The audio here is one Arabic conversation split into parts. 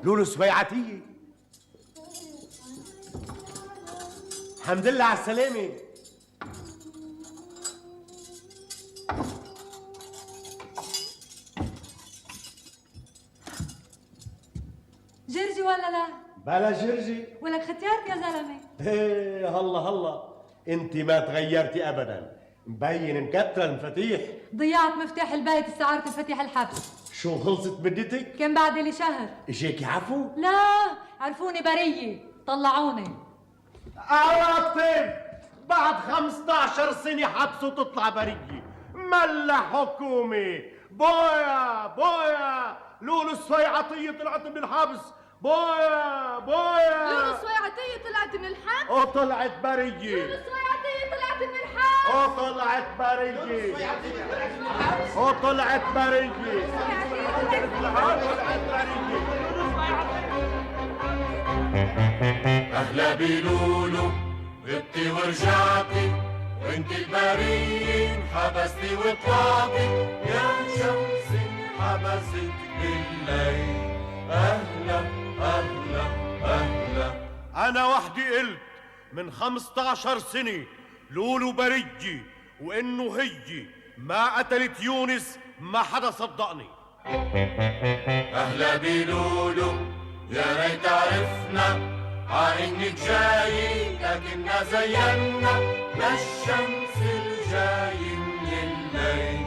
لولو سويعتية. الحمد لله على السلامة. جرجي ولا لا؟ بلا جرجي. ولك ختيارك يا زلمه. ايه هلا انت ما تغيرتي ابدا، مبين مكتره المفاتيح. ضيعت مفتاح البيت استعارة مفاتيح الحبس. شو خلصت بدتك؟ كان بعد لي شهر. اجاكي عفو؟ لا عرفوني برية طلعوني. عرفتي بعد 15 سنة حبس وتطلع برية؟ ملا حكومة. بويا لولو الصيعطية طلعت من الحبس. بويا لولو الصيعطية طلعت من الحبس. وطلعت برية. لولو الصيعطية طلعت من الحبس. وطلعت برية. وطلعت برية. أهلا بلولو، غبتي ورجعتي وانت البرية انحبستي وطلعتي يا شمس انحبست بالليل. أهلا أهلا أهلا. أنا وحدي قلت من 15 سنة لولو برية، وإنه هي ما قتلت يونس ما حدا صدقني. أهلا بلولو، يا ريت عرفنا انك جاي لكننا زينا للشمس الجاي من الليل.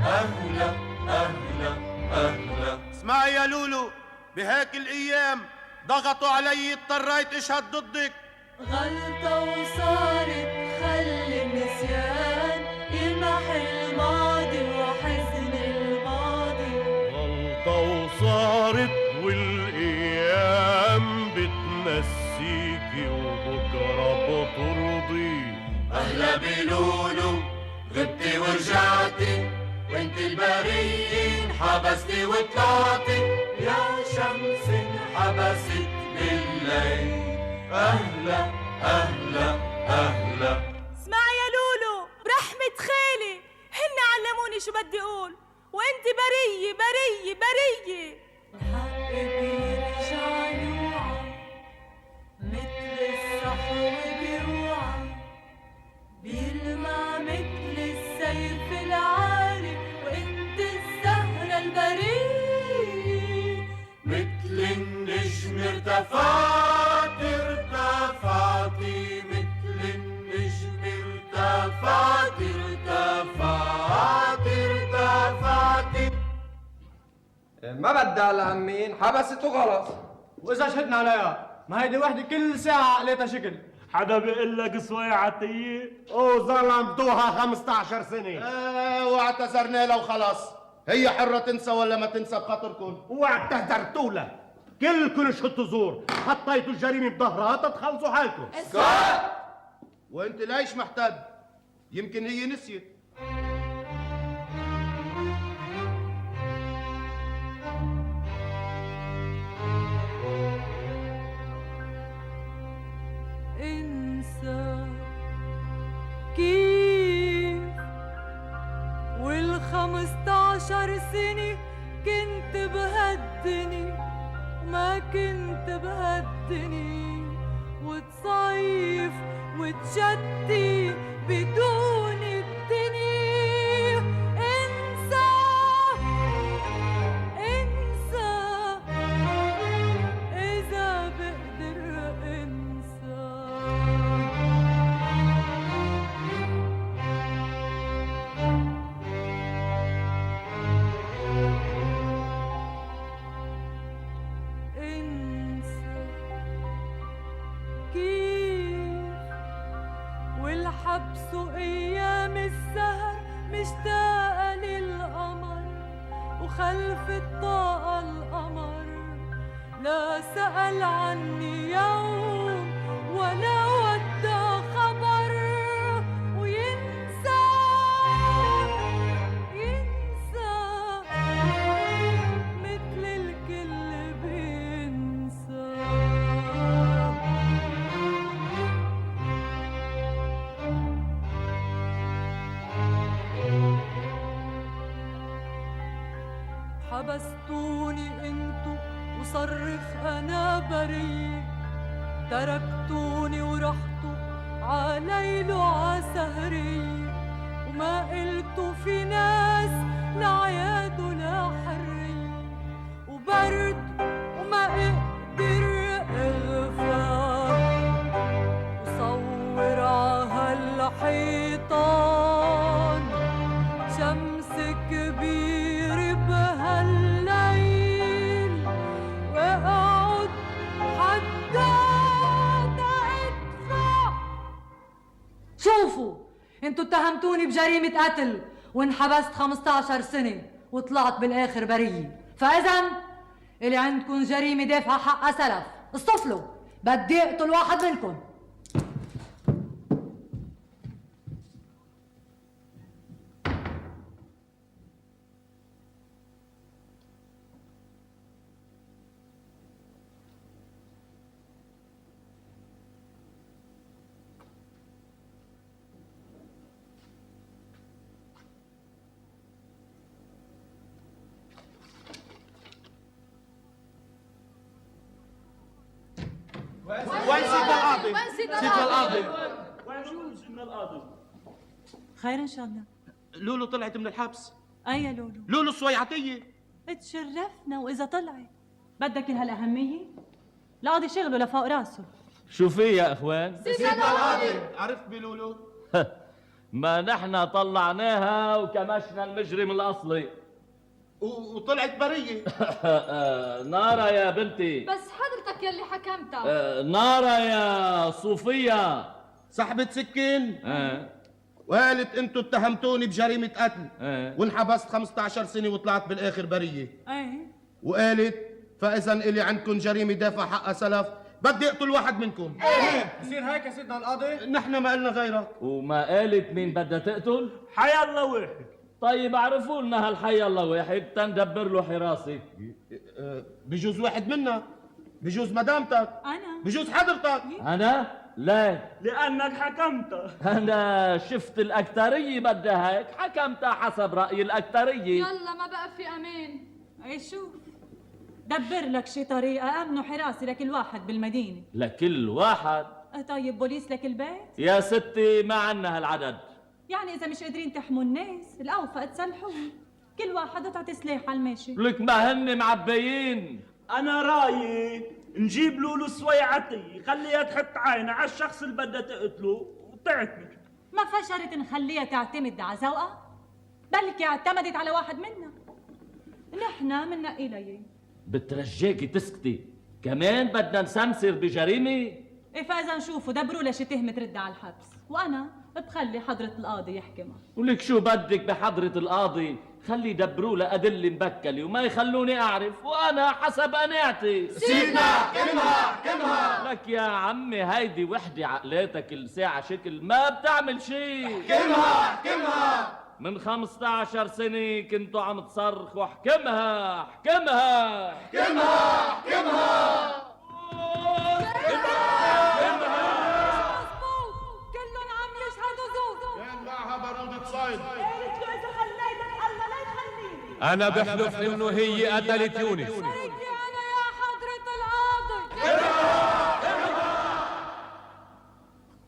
أهلا أهلا أهلا. اسمعي يا لولو، بهيك الأيام ضغطوا علي اضطريت اشهد ضدك. غلطة وصارت خلي النسيان يمحي الماضي وحزن الماضي. غلطة وصارت والأيام بتنسيكي وبكرة بترضي. أهلا بلولو، غبتي ورجعتي وانت البرية انحبستي وطلعتي يا شمس انحبست بالليل. أهلا أهلا أهلا. اسمعي يا لولو، برحمة خالي هن علموني شو بدي اقول، وانت برية برية برية. الحق بيرجع يوعى مثل الصحو بيوعى، بيلمع مثل السيف العالي وانت الزهرة البرية. مثل النجم ارتفعت ارتفعتي، مثل النجم ارتفعت ارتفعت ارتفعتي. ما بدها لعمين، حبست وخلص. واذا شهدنا عليها ما هيدي وحده كل ساعه عقليتها شكل. حدا بيقول لك صويعتية؟ ظلمتوها 15 سنة. واعتذرنا لها وخلاص. هي حرة تنسى ولا ما تنسى بخاطركم. واعتذرتوا لها، كلكم شهدتوا زور، حطيتوا الجريمة بظهرها تتخلصوا حالكم. وانت ليش محتد؟ يمكن هي نسيت. انسى كيف وال15 سنة كنت بهالدني وما كنت بهالدني، وتصيف وتشتي بدون الدنيا. انسى انسى إذا بقدر انسى. والحبس وأيام السهر مشتاقة للقمر، وخلف الطاقة القمر لا سأل عني يوم ولا ودى خبر. وينسى ينسى مثل الكل بينسى. حبستوني انتو وصرخ أنا بريء. تركتوني ورحتوا عالليل وعسهري، وما قلتوا في ناس لعياد ولا حرية، وبرد وما اقدر اغفى، وصور عهالحيطان شمس كبير بهالليل، واقعد حتى ادفع. شوفوا، انتوا اتهمتوني بجريمة قتل وانحبست 15 سنة وطلعت بالاخر برية، فاذا اللي عندكم جريمة دافعة حقها سلف، اصطفلوا، بدي اقتل واحد منكم. وين سيدنا القاضي؟ وين سيدنا سيدنا القاضي؟ القاضي. وين سيدنا القاضي؟ خير ان شاء الله. لولو طلعت من الحبس. اي يا لولو؟ لولو الصويعتية. تشرفنا واذا طلعت بدك كل هالاهميه؟ القاضي شغله لفوق راسه. شو في يا اخوان؟ سيدنا القاضي. عرفت بلولو؟ ما نحن طلعناها وكمشنا المجرم الاصلي. وطلعت برية. نارا يا بنتي. بس حضرتك يلي حكمتها. نارا يا صوفيا. سحبت سكين وقالت انتوا اتهمتوني بجريمة قتل وانحبست 15 سنة وطلعت بالاخر برية. ايه وقالت فاذا الي عندكم جريمة دافع حقها سلف بدي اقتل واحد منكم. بصير هيك يا سيدنا القاضي؟ نحن ما قلنا غيرك. وما قالت مين بدها تقتل؟ حي الله واحد. طيب اعرفوا لنا هالحي الله واحد تندبر له حراسه. بجوز واحد منا، بجوز مدامتك، انا بجوز حضرتك. انا؟ لا، لانك حكمتها. انا شفت الاكتريه بدها هيك، حكمتها حسب راي الاكتريه. يلا ما بقى في امان. ايه شوف، دبر لك شي طريقه امنوا حراسه لكل واحد بالمدينه. لكل واحد؟ طيب بوليس لكل بيت؟ يا ستي ما عنا هالعدد. يعني اذا مش قادرين تحموا الناس الاوفى تسلحوهم، كل واحد تعطي سلاح على الماشي. لك ما هن معبيين. انا رايي نجيب لولو السويعتي، خليها تحط عينها على الشخص اللي بدها تقتله وتعتمد. ما فشرت نخليها تعتمد على ذوقها؟ بلكي اعتمدت على واحد منا. نحن مننقي ليه. بترجاكي تسكتي، كمان بدنا نسمسر بجريمه؟ إيه فاذا نشوفوا دبروا لشي تهمه ترد على الحبس، وانا بخلي حضره القاضي يحكمها. ولك شو بدك بحضرة القاضي؟ خلي يدبروا لأدلة مبكلة وما يخلوني أعرف، وأنا حسب قناعتي. سيدنا كلمها لك يا عمي هيدي وحدة عقلاتك كل ساعة شكل ما بتعمل شيء. كلمها من 15 سنة كنتوا عم تصرخوا احكمها احكمها كلمها كلهم عم يشهدوا زور. كان معها بارودة صيد. قالت له اذا خليتك الله لا يخليني. أنا بحلف إنه هي قتلت يونس. بريكي أنا يا حضرة القاضي.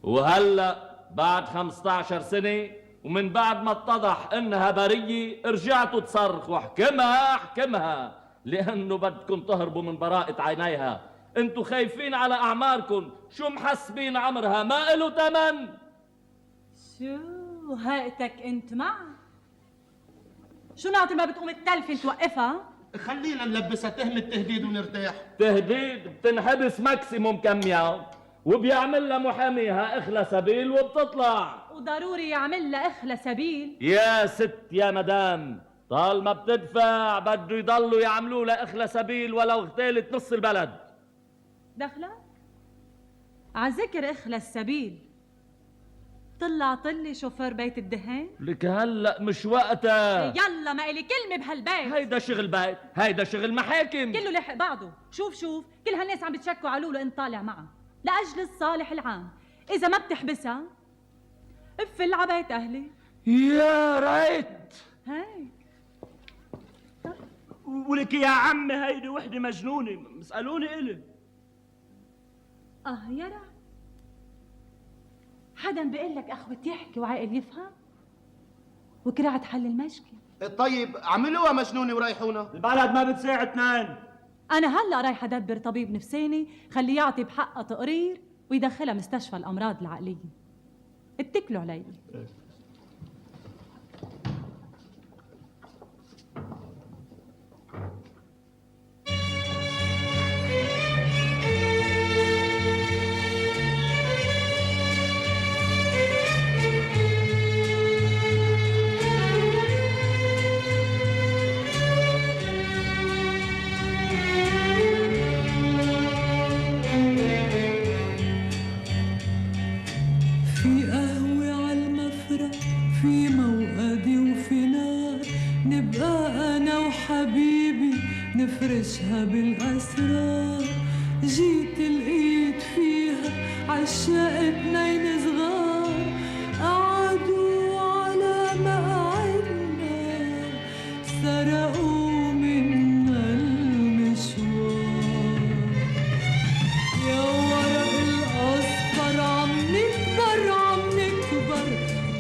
وهلأ بعد 15 سنة ومن بعد ما اتضح انها برية رجعتوا تصرخوا احكمها احكمها، لانه بدكم تهربوا من براءة عينيها. انتوا خايفين على اعماركم، شو محسبين عمرها ما إله تمن؟ شو هاقتك انت معها؟ شو نعطي ما بتقوم التلفة توقفها؟ خلينا نلبسها تهمة تهديد ونرتاح. تهديد؟ بتنحبس ماكسيموم كم يوم وبيعمل لها محاميها اخلى سبيل وبتطلع. وضروري يعمل لها اخلى سبيل؟ يا ست يا مدام، طالما بتدفع بده يضلوا يعملوا لها اخلى سبيل ولو اغتالت نص البلد. دخلك؟ عذكر اخلى السبيل طلع طلي شوفير بيت الدهان؟ لك هلا مش وقتها. يلا ما إلي كلمة بهالبيت. هيدا شغل بيت، هيدا شغل محاكم. كله لحق بعضه. شوف كل هالناس عم بتشكوا على لولو انت طالع معها لأجل الصالح العام. إذا ما بتحبسها افل على بيت أهلي. يا ريت. هيك ولك يا عمي هيدي وحده مجنونه، مسالوني الي. يرى حدا بيقول لك اخوتي يحكي وعاقل يفهم، وكرعت حل المشكله. طيب اعملوها مجنونه وريحونا. البلد ما بتساعد اثنين. انا هلا رايحه ادبر طبيب نفساني خليه يعطي بحقها تقرير ويدخلها مستشفى الامراض العقليه. اتكلوا علي. نفرشها بالأسرار، جيت لقيت فيها عشاق اتنين صغار قعدوا على مقعدنا سرقوا منا المشوار. يا ورق الأصفر عم نكبر عم نكبر،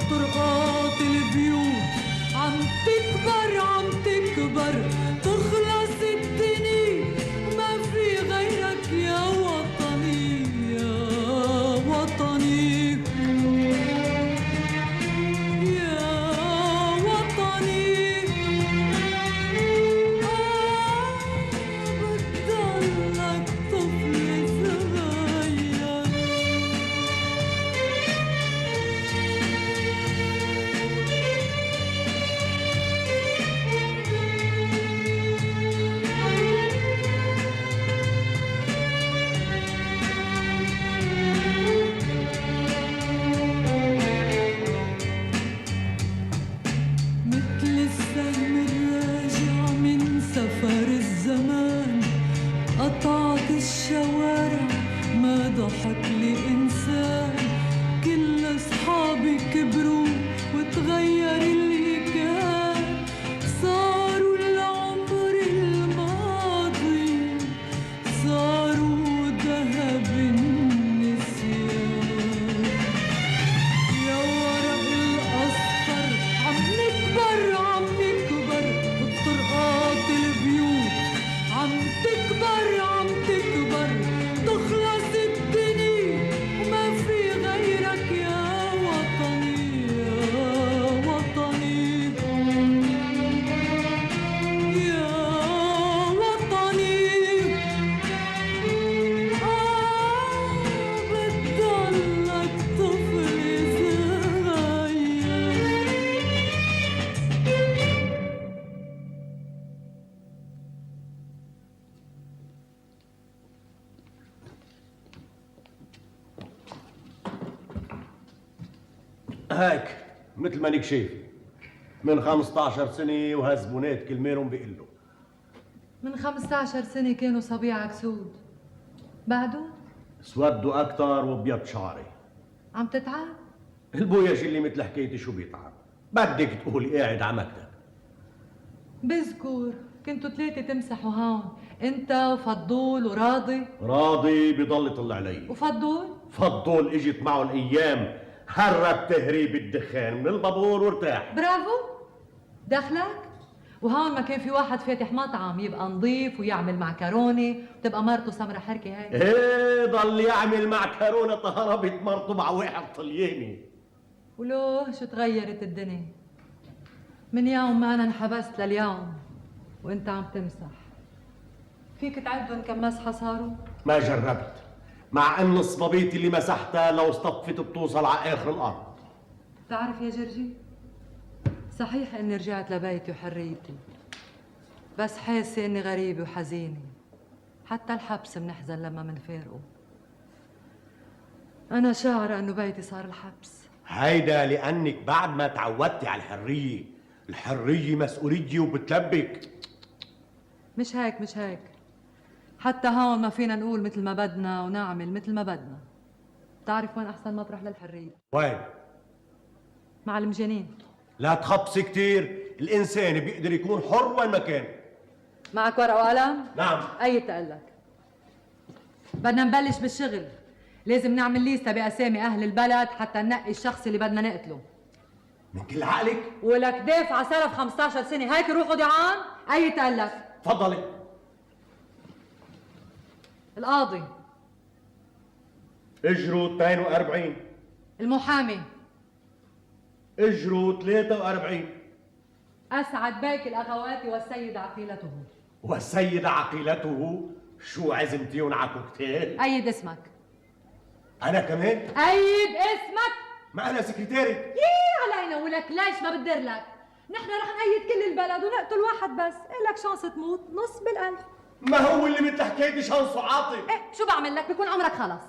طرقات البيوت عم تكبر عم تكبر، تخلص الدنيا ما في غيرك يا وطني يا وطني يا وطني. بتضلك طفل صغير. مثل السهم الراجع من سفر الزمان، قطعت الشوارع ما ضحك لي إنسان، كل أصحابي كبروا وتغير اللي كان، صاروا العمر الماضي صاروا ذهب النسيان. يا ورق الأصفر عم نكبر عم نكبر، والطرقات البيوت عم تكبر عم تكبر، تخلص الدنيا وما في غيرك يا وطني يا وطني يا وطني. بتضلك طفل صغير. هيك مثل ما انك شايف من 15 سنة وهالزبونات كل مالهم بيقلوا. من 15 سنة كانوا صبيعك سود، بعده سودوا أكتر وبيض شعري. عم تتعب. البويش اللي مثل حكايتي شو بيتعب؟ بدك تقولي قاعد على مكتب. بذكر كنتوا ثلاثة تمسحوا هون، انت وفضول وراضي. راضي بضل يطلع علي. وفضول؟ فضول اجت معه الايام هرب تهريب الدخان من البابور وارتاح. برافو. دخلك؟ وهون ما كان في واحد فاتح مطعم يبقى نظيف ويعمل معكرونة وتبقى مرته سمرة حركة هيك. ايه ضل يعمل معكرونة هربت مرته مع واحد طلياني. ولو شو تغيرت الدنيا من يوم ما انا انحبست لليوم وانت عم تمسح. فيك تعدهم كم مسحة صاروا؟ ما جربت، مع ان الصبابيط اللي مسحتها لو اصطفت بتوصل على اخر الارض. بتعرف يا جرجي، صحيح اني رجعت لبيتي وحريتي، بس حاسة اني غريبة وحزينة. حتى الحبس منحزن لما منفارقه. انا شاعرة انه بيتي صار الحبس. هيدا لانك بعد ما تعودتي على الحرية، الحرية مسؤولية وبتلبك. مش هيك مش هيك، حتى هون ما فينا نقول مثل ما بدنا ونعمل مثل ما بدنا. بتعرف وين احسن مطرح للحرية؟ وين؟ مع المجانين. لا تخبصي كتير، الانسان بيقدر يكون حر وين ما كان. معك ورقة وقلم؟ نعم. أي تقلك بدنا نبلش بالشغل. لازم نعمل ليستا بأسامي أهل البلد حتى ننقي الشخص اللي بدنا نقتله. من كل عقلك؟ ولك دافع سلف 15 سنة، هيك روحوا دعان. أي تقلك؟ تفضلي. القاضي. اجروا 42. المحامي. اجروا 43. أسعد بيك الأخوات والسيد عقيلته. والسيد عقيلته؟ شو عزمتيون على كوكتيل؟ أيد اسمك. أنا كمان؟ أيد اسمك. ما أنا سكرتيري. يي علينا ولك ليش ما بدر لك؟ نحن رح نأيد كل البلد ونقتل واحد بس، إلك شانس تموت نص بالألف. ما هو اللي مثل حكايتي شانسه عاطي. إيه شو بعمل لك؟ بكون عمرك خلص.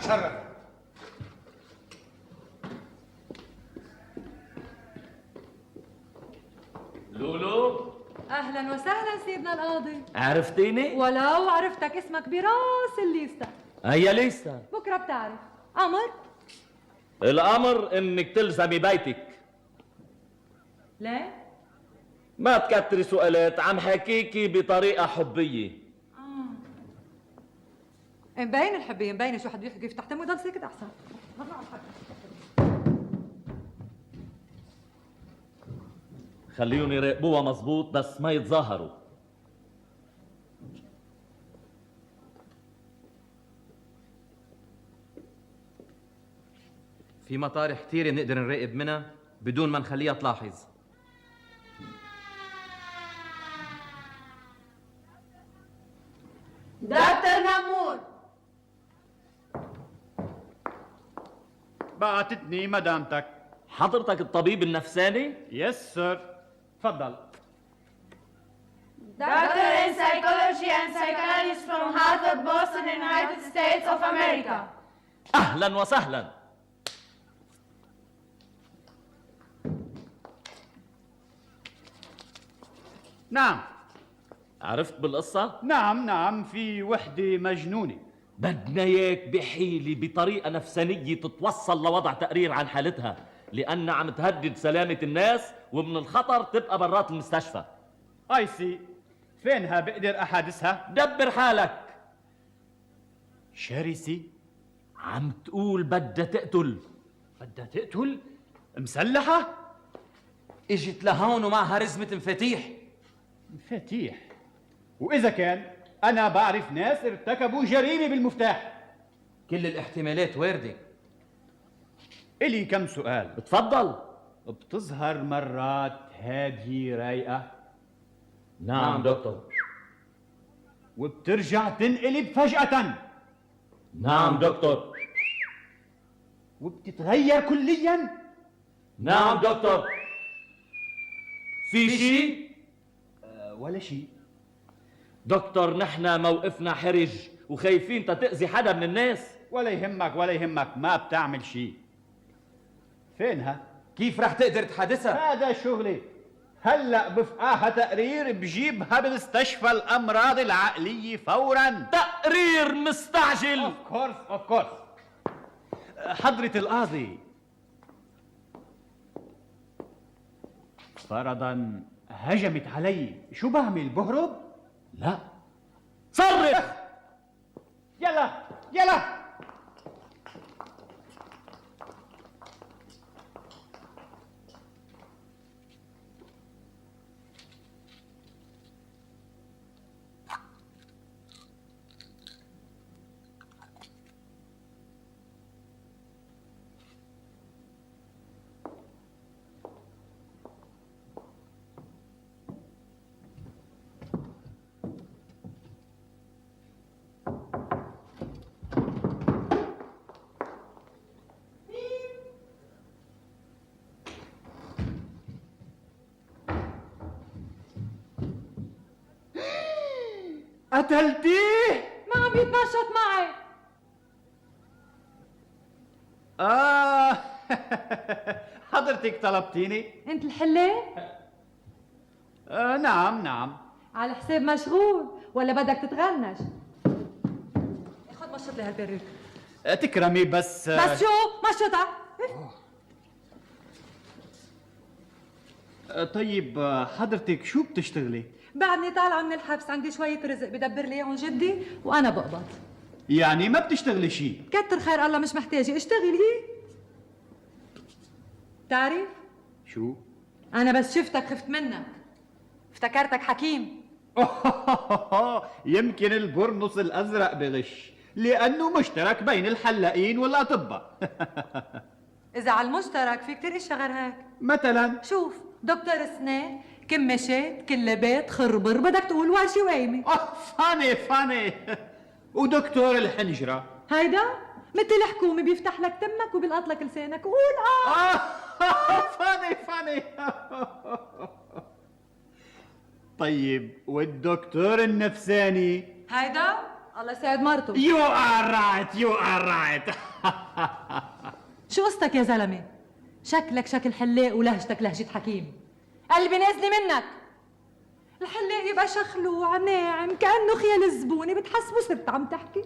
شرف. لولو، أهلا وسهلا سيدنا القاضي. عرفتيني؟ ولو عرفتك اسمك براس الليستا. هيا ليسا. بكرة بتعرف. أمر؟ الأمر إنك تلزمي بيتك. ليه؟ ما تكتري سؤالات، عم حكيكي بطريقة حبية. مبين الحبية، مبين شو حد يحكي يفتح تمه ويضل ساكت أحسن. خليهم يراقبوها مزبوط بس ما يتظاهروا. في مطارح كتيرة بنقدر نراقب منها بدون ما نخليها تلاحظ. دكتور نمور. بعتتني مدامتك. حضرتك الطبيب النفساني؟ يس سر. تفضل. Doctor in psychology and psychologist from Harvard, Boston, United States of America. أهلا وسهلا. نعم. عرفت بالقصة؟ نعم في وحدة مجنونة. بدنا اياك بحيلة بطريقة نفسانية تتوصل لوضع تقرير عن حالتها، لأنها عم تهدد سلامة الناس ومن الخطر تبقى برات المستشفى. اي سي. فينها بقدر احادثها؟ دبر حالك. شرسة. عم تقول بدها تقتل. بدها تقتل؟ مسلحة؟ اجت لهون ومعها رزمة مفاتيح. مفاتيح؟ وإذا كان أنا بعرف ناس ارتكبوا جريمة بالمفتاح. كل الاحتمالات واردة. إلي كم سؤال. بتفضل. بتظهر مرات هذه رايقة؟ نعم دكتور. وبترجع تنقلب فجأة؟ نعم دكتور. وبتتغير كليا؟ نعم دكتور. في شيء؟ ولا شيء. دكتور نحن موقفنا حرج وخايفين تأذي حدا من الناس. ولا يهمك ما بتعمل شيء. فينها؟ كيف رح تقدر تحادثها؟ هذا شغلي. هلأ بفقاها تقرير بجيبها بمستشفى الأمراض العقلية فوراً. تقرير مستعجل. اوف كورس. حضرة القاضي، فرضاً هجمت علي، شو بعمل؟ بهرب؟ لا، صرخ. يلا. قتلتيه؟ ما عم يتنشط معي. حضرتك طلبتيني؟ انت الحلة؟ نعم. على حساب مشغول ولا بدك تتغنش؟ خد مشط لي هالبريك. تكرمي بس شو؟ مشطها. طيب حضرتك شو بتشتغلي؟ بعدني طالعة من الحبس، عندي شوية رزق بدبر لي اياهم جدي وأنا بقبض. يعني ما بتشتغلي شيء؟ كتر خير الله، مش محتاجة اشتغلي. تعرف؟ شو؟ أنا بس شفتك خفت منك، افتكرتك حكيم. يمكن البرنس الأزرق بغش لأنه مشترك بين الحلاقين والأطباء. إذا على المشترك في كتير اشياء غير هيك. مثلا شوف، دكتور اسنان، كماشات، كلابات، خربر، بدك تقول واشي وقايمة. فاني ودكتور الحنجرة هيدا مثل الحكومة، بيفتح لك تمك وبيلقط لك لسانك. قول فاني طيب والدكتور النفساني؟ هيدا الله يساعد مرته. You are right شو قصتك يا زلمة؟ شكلك شكل حلاق ولهجتك لهجة حكيم. قلبي نازلة منك. الحلاق يبقى شخلوع ناعم كأنه خيال الزبونة، بتحسبه صرت عم تحكي.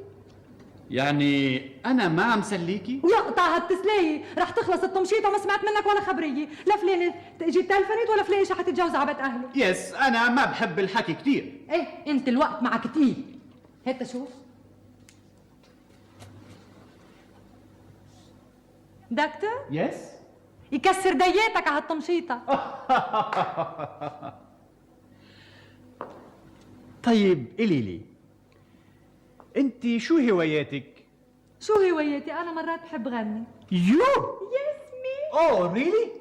يعني أنا ما عم سليكي؟ ويقطع هالتسلاية، رح تخلص التمشيطة وما سمعت منك ولا خبرية، لا فلانة جيت تلفنت ولا فلانة شحت تتجوز على بيت أهله. يس أنا ما بحب الحكي كتير. إيه أنت الوقت معك تقيل. هات شوف. دكتور؟ يس يكسر دياتك على هالتمشيطة. طيب قولي لي انت شو هواياتك؟ شو هواياتي؟ أنا مرات بحب غني. يو يس مي. اوه ريلي؟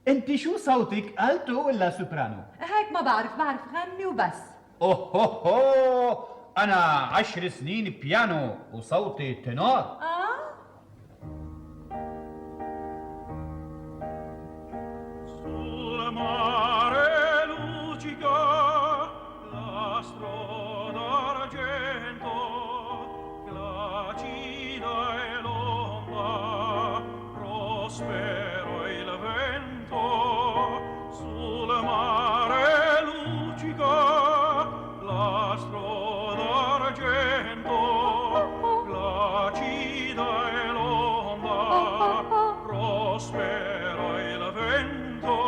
انت شو صوتك، التو ولا سوبرانو؟ هيك ما بعرف غني وبس. اوه انا 10 سنين بيانو وصوتي تنور. Sul mare luccica l'astro d'argento, glacida e l'onda, prospero il vento. Sul mare luccica l'astro d'argento, glacida e l'onda, prospero il vento.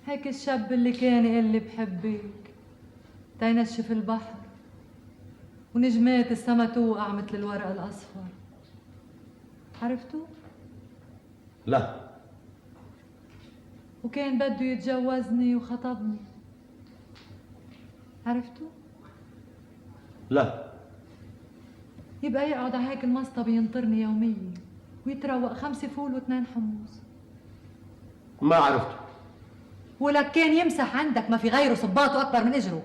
هيك الشاب اللي كان يقول لي بحبك تينشف البحر ونجمات السما توقع مثل الورق الأصفر. عرفتوا؟ لا. وكان بده يتجوزني وخطبني. عرفتوا؟ لا. يبقى يقعد على هيك المصطبة ينطرني يوميا ويتروق 5 فول و2 حمص. ما عرفته. ولك كان يمسح عندك ما في غيره صباطه أكبر من إجره.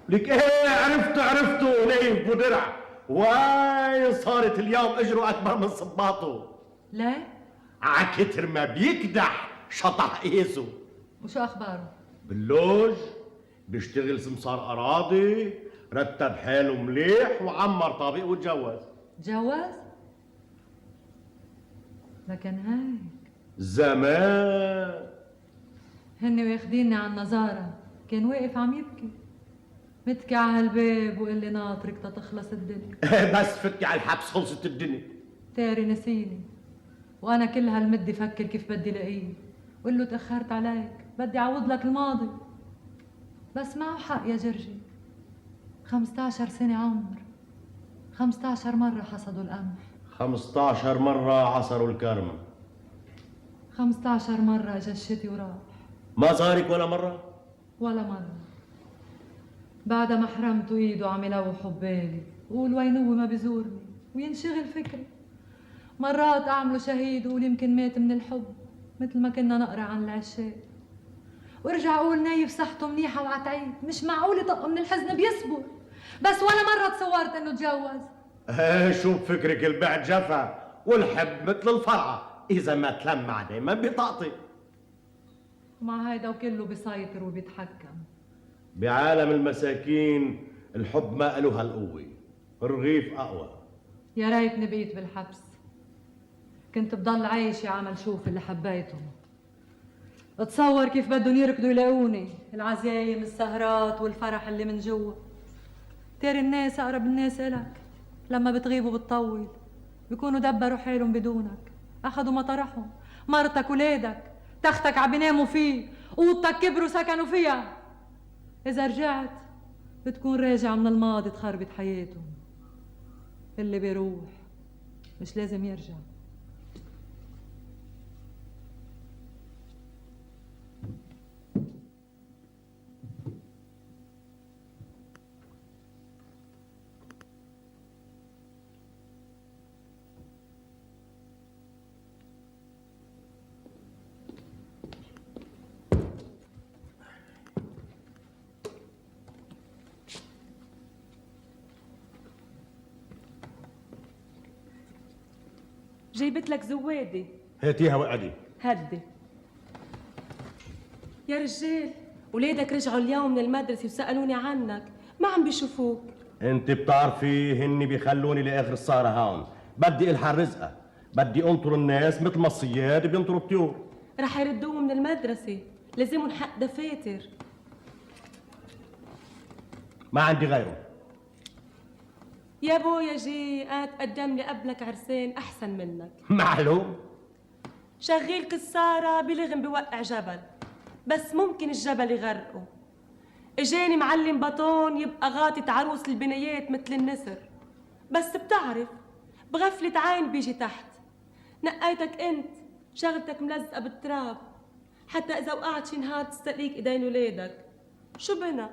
لك ايه عرفته نايف ودرع. واي صارت اليوم اجره اكبر من صباطه. ليه؟ عكتر ما بيكدح شطح قيسه. وشو أخباره؟ باللوج بيشتغل سمسار أراضي، رتب حاله مليح وعمر طابق وتجوز. تجوز؟ لكن هيك زمان هن واخديني على النظارة كان واقف عم يبكي متكي على هالباب وقال لي ناطرك تتخلص الدنيا. بس فكي على الحبس خلصت الدنيا. تاري نسيني وانا كل هالمدة فكر كيف بدي لاقيه وقل له تأخرت عليك بدي اعوض لك الماضي. بس معه حق يا جرجي 15 سنة عمر 15 مرة حصدوا القمح 15 مرة عصروا الكرم 15 مرة اجا الشتي وراح. ما زارك ولا مرة؟ ولا مرة. بعد ما حرمته ايده عم يلوح ببالي وقول وين هو ما بيزورني وينشغل فكري. مرات اعمله شهيد وقول يمكن مات من الحب مثل ما كنا نقرا عن العشاق. وارجع اقول نايف صحته منيحة وعتعيد مش معقول يطق من الحزن بيصبر. بس ولا مرة تصورت انه تجوز. شوف فكرك البعد جفا والحب مثل الفرعة إذا ما تلمع دايما بيطقطق. ومع هيدا وكله بيسيطر وبيتحكم. بعالم المساكين الحب ما له هالقوة، الرغيف أقوى. يا ريتني بقيت بالحبس كنت بضل عايشة عمل شوف اللي حبيتهم. اتصور كيف بدهم يركضوا يلاقوني العزايم السهرات والفرح اللي من جوا. تاري الناس أقرب الناس إلك لما بتغيب وبتطول بيكونوا دبروا حالهم بدونك أخذوا مطرحهم مرتك ولادك تختك عبيناموا فيه اوضتك كبروا سكنوا فيها. إذا رجعت بتكون راجع من الماضي تخربط حياتهم. اللي بيروح مش لازم يرجع. جايبت لك زوادة. هاتيها وقعدي. هدي يا رجال. ولادك رجعوا اليوم من المدرسة وسألوني عنك ما عم بيشوفوك. انت بتعرفي هني بيخلوني لاخر السهرة هون. بدي الحق رزقة بدي انطر الناس مثل ما الصياد بينطروا الطيور. رح يردوهم من المدرسة لازمهم حق دفاتر. ما عندي غيره. يا بويا جي قدم لي قبلك عرسان أحسن منك. معلوم. شغيل كسارة بلغم بوقع جبل بس ممكن الجبل يغرقه. اجاني معلم بطون يبقى غاطة عروس البنيات مثل النسر بس بتعرف بغفلة عين بيجي تحت. نقيتك انت شغلتك ملزقة بالتراب حتى إذا وقعت شي نهار تستقيك ايدين ولادك. شو بنا؟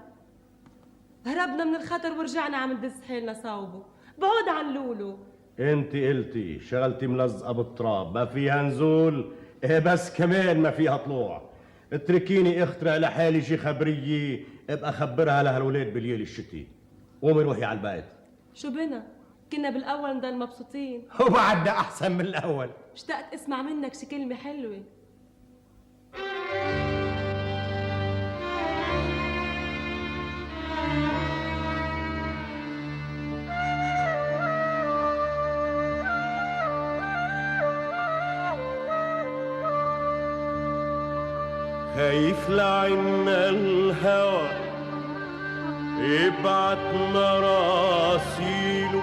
هربنا من الخطر ورجعنا عم ندس حيلنا صوبه. بعود عن لولو. انت قلتي شغلتي ملزقه بالتراب ما فيها نزول بس كمان ما فيها طلوع. اتركيني اخترع لحالي شي خبريه ابقى خبرها لهالولاد بالليل الشتي. قومي روحي على البيت. شو بنا؟ كنا بالاول نضل مبسوطين وبعدنا احسن من الاول. اشتقت اسمع منك شي كلمه حلوه. خايف لعنا الهوى يبعت مراسيله.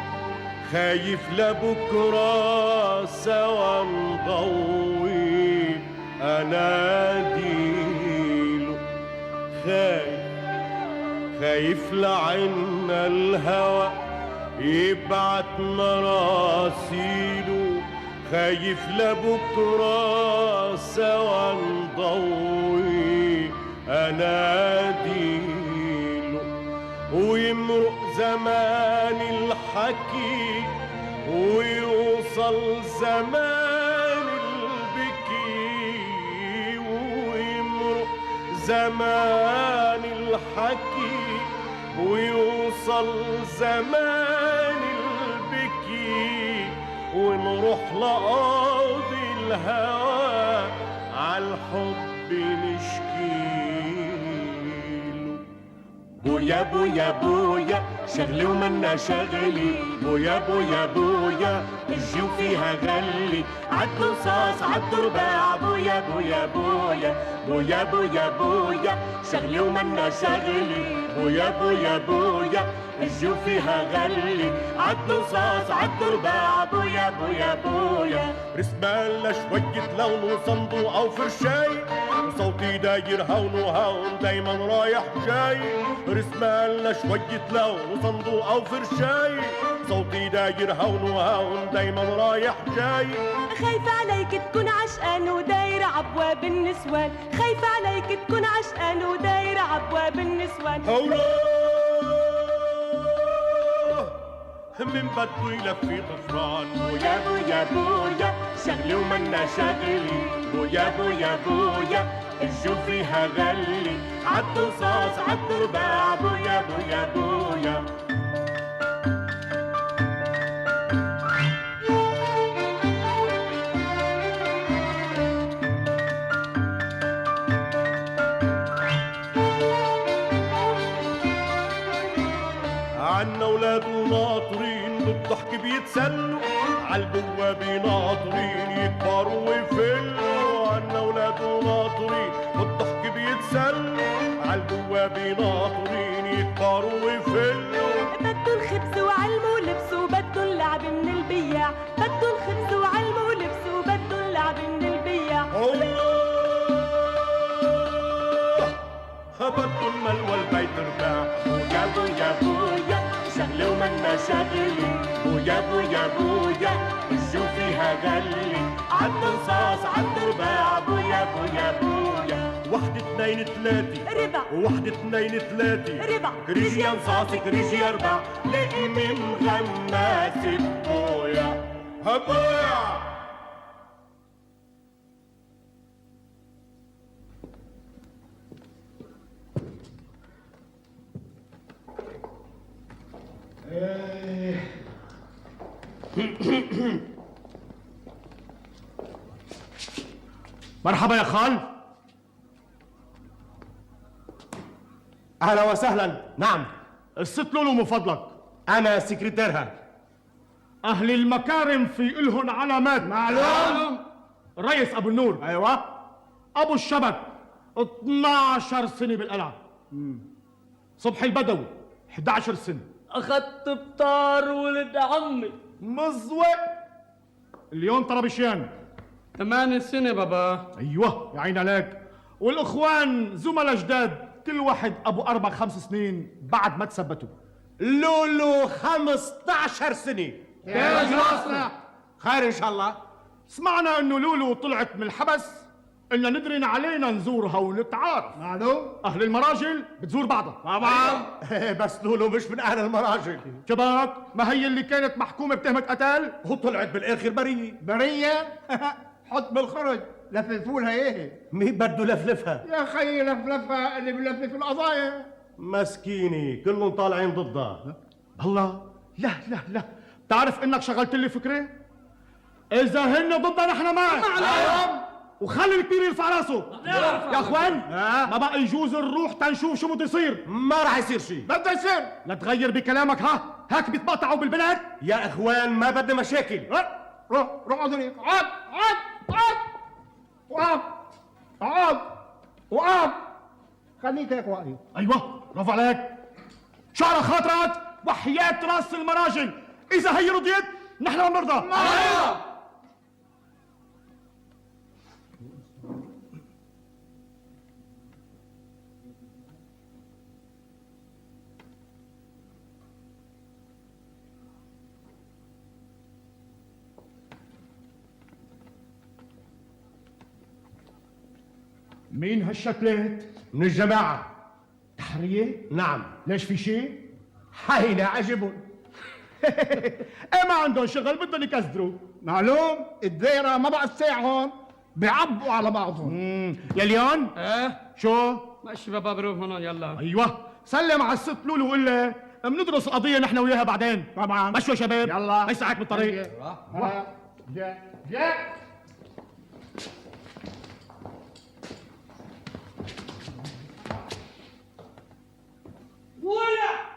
خايف لبكرة سوا نضوي أناديله. خايف لعنا الهوى يبعت مراسيله، خايف لبكرة سوا نضوي أناديله، ويمرق زمان الحكي ويوصل زمان البكي، ويمرق زمان الحكي ويوصل زمان البكي، ونروح لقاضي الهوى عالحب نشكيله. بويا بويا بويا شغلي ومنا شغلي، بويا بويا بويا الجو فيها غلي، عدوا صاص عدوا رباع، بويا بويا بويا بويا بويا بويا شغلي ومنا شغلي، بويا بويا بويا الجو فيها غلي، عدوا صاص عدوا رباع، بويا بويا بويا. رسمالنا شوية لون وصندوق أو فرشاي، وصوتي داير هون وهون دايما رايح جاي. رسمالنا شوية لون وصندوق أو فرشاي، صوتي داير هون وهون دايما رايح جاي. خايفة عليك تكون عشقان وداير عبواب النسوان، خايفة عليك تكون عشقان وداير عبواب النسوان. من بده يلفي غفران، بويا بويا بويا شغلي ومنا شغلي، بويا بويا بويا الجو فيها غلي، عدوا صاص عدوا رباع، بويا بويا بويا. عنا ولاد وناطرين بالضحك بيتسلوا، عالبوابة ناطرين يكبروا ويفلوا. عنا ولاد وناطرين بالضحك بيتسلوا، عالبوابة ناطرين يكبروا ويفلوا. بدن خبز وعلم ولبس وبدن لعب من البياع، بدن خبز وعلم ولبس وبدن لعب من البياع. بدن مل والبيت رباع، بويا بويا بويا شغلي ومنا شغلي، بويا بويا بويا الجو فيها غلي، عدوا صاص عدوا رباع، بويا بويا بويا. واحد اثنين ثلاثة ربع، واحد اثنين ثلاثة ربع، كريجيان صاصي كريجي أربع، لقمة مغمسة بويا هبويا. مرحبا يا خال. أهلا وسهلا. نعم، الست لولو من فضلك. أنا سكرتيرها. أهل المكارم في إلهن علامات. معلوم. الرئيس أبو النور. أيوة. أبو الشبك 12 سنة بالقلعة. صبحي البدوي 11 سنة. أخذت بطار ولد عمي. مزوق. اليوم طربشيان 8 سنة بابا. أيوة يا عين عليك. والإخوان زملاء جداد، كل واحد أبو 4-5 سنين بعد ما تثبتوا. لولو 15 سنة. كيف راسنا؟ خير إن شاء الله. سمعنا إنه لولو طلعت من الحبس، إن ندرن علينا نزورها ونتعارف. معلوم. أهل المراجل بتزور بعضها. طبعا. بس لولو مش من أهل المراجل. شباب، ما هي اللي كانت محكومة بتهمة قتل؟ وطلعت بالآخر برية. برية؟ حط بالخرج لفلفولها ايه؟ مين بده لفلفها؟ يا خي لفلفها اللي بلفلف القضايا. مسكينة كلهم طالعين ضدها. الله، لا لا لا، تعرف انك شغلت لي فكرة؟ اذا هن ضدنا نحن معك. وخلي الكبير يرفع راسه. يا اخوان، ما بقى يجوز نروح تنشوف شو بده يصير. ما راح يصير شيء. بده يصير. لا تغير بكلامك، هيك بيتقاطعوا بالبلد. يا اخوان ما بدنا مشاكل. روح اقعد هنيك. اقعد اقعد اقعد اقعد اقعد. خليك هيك واقف. ايوه، برافو عليك. شعر خاطرك وحياة راس المراجل، اذا هي رضيت نحن ما بنرضى. مين هالشتلات؟ من الجماعة. تحرية؟ نعم. ليش في شيء؟ حينا عجبهم. ايه ما عندهم شغل بدهم يكسروا. معلوم الدايرة ما بقى ساعة هون بيعبوا على بعضهم. يا ليون؟ ايه شو؟ ماشي بابا بروح هون يلا. ايوه سلم على الست لولو وقول لها بندرس القضية نحن وياها بعدين. طبعا. مشوا يا شباب. يلا. هي ساعات بالطريق. جاء ويا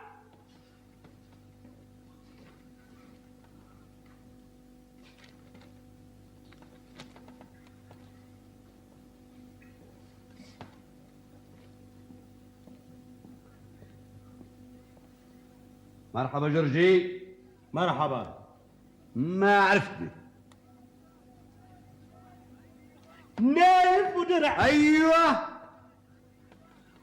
مرحبا جورجي. مرحبا. ما عرفتني. نايف ودرع. ايوه.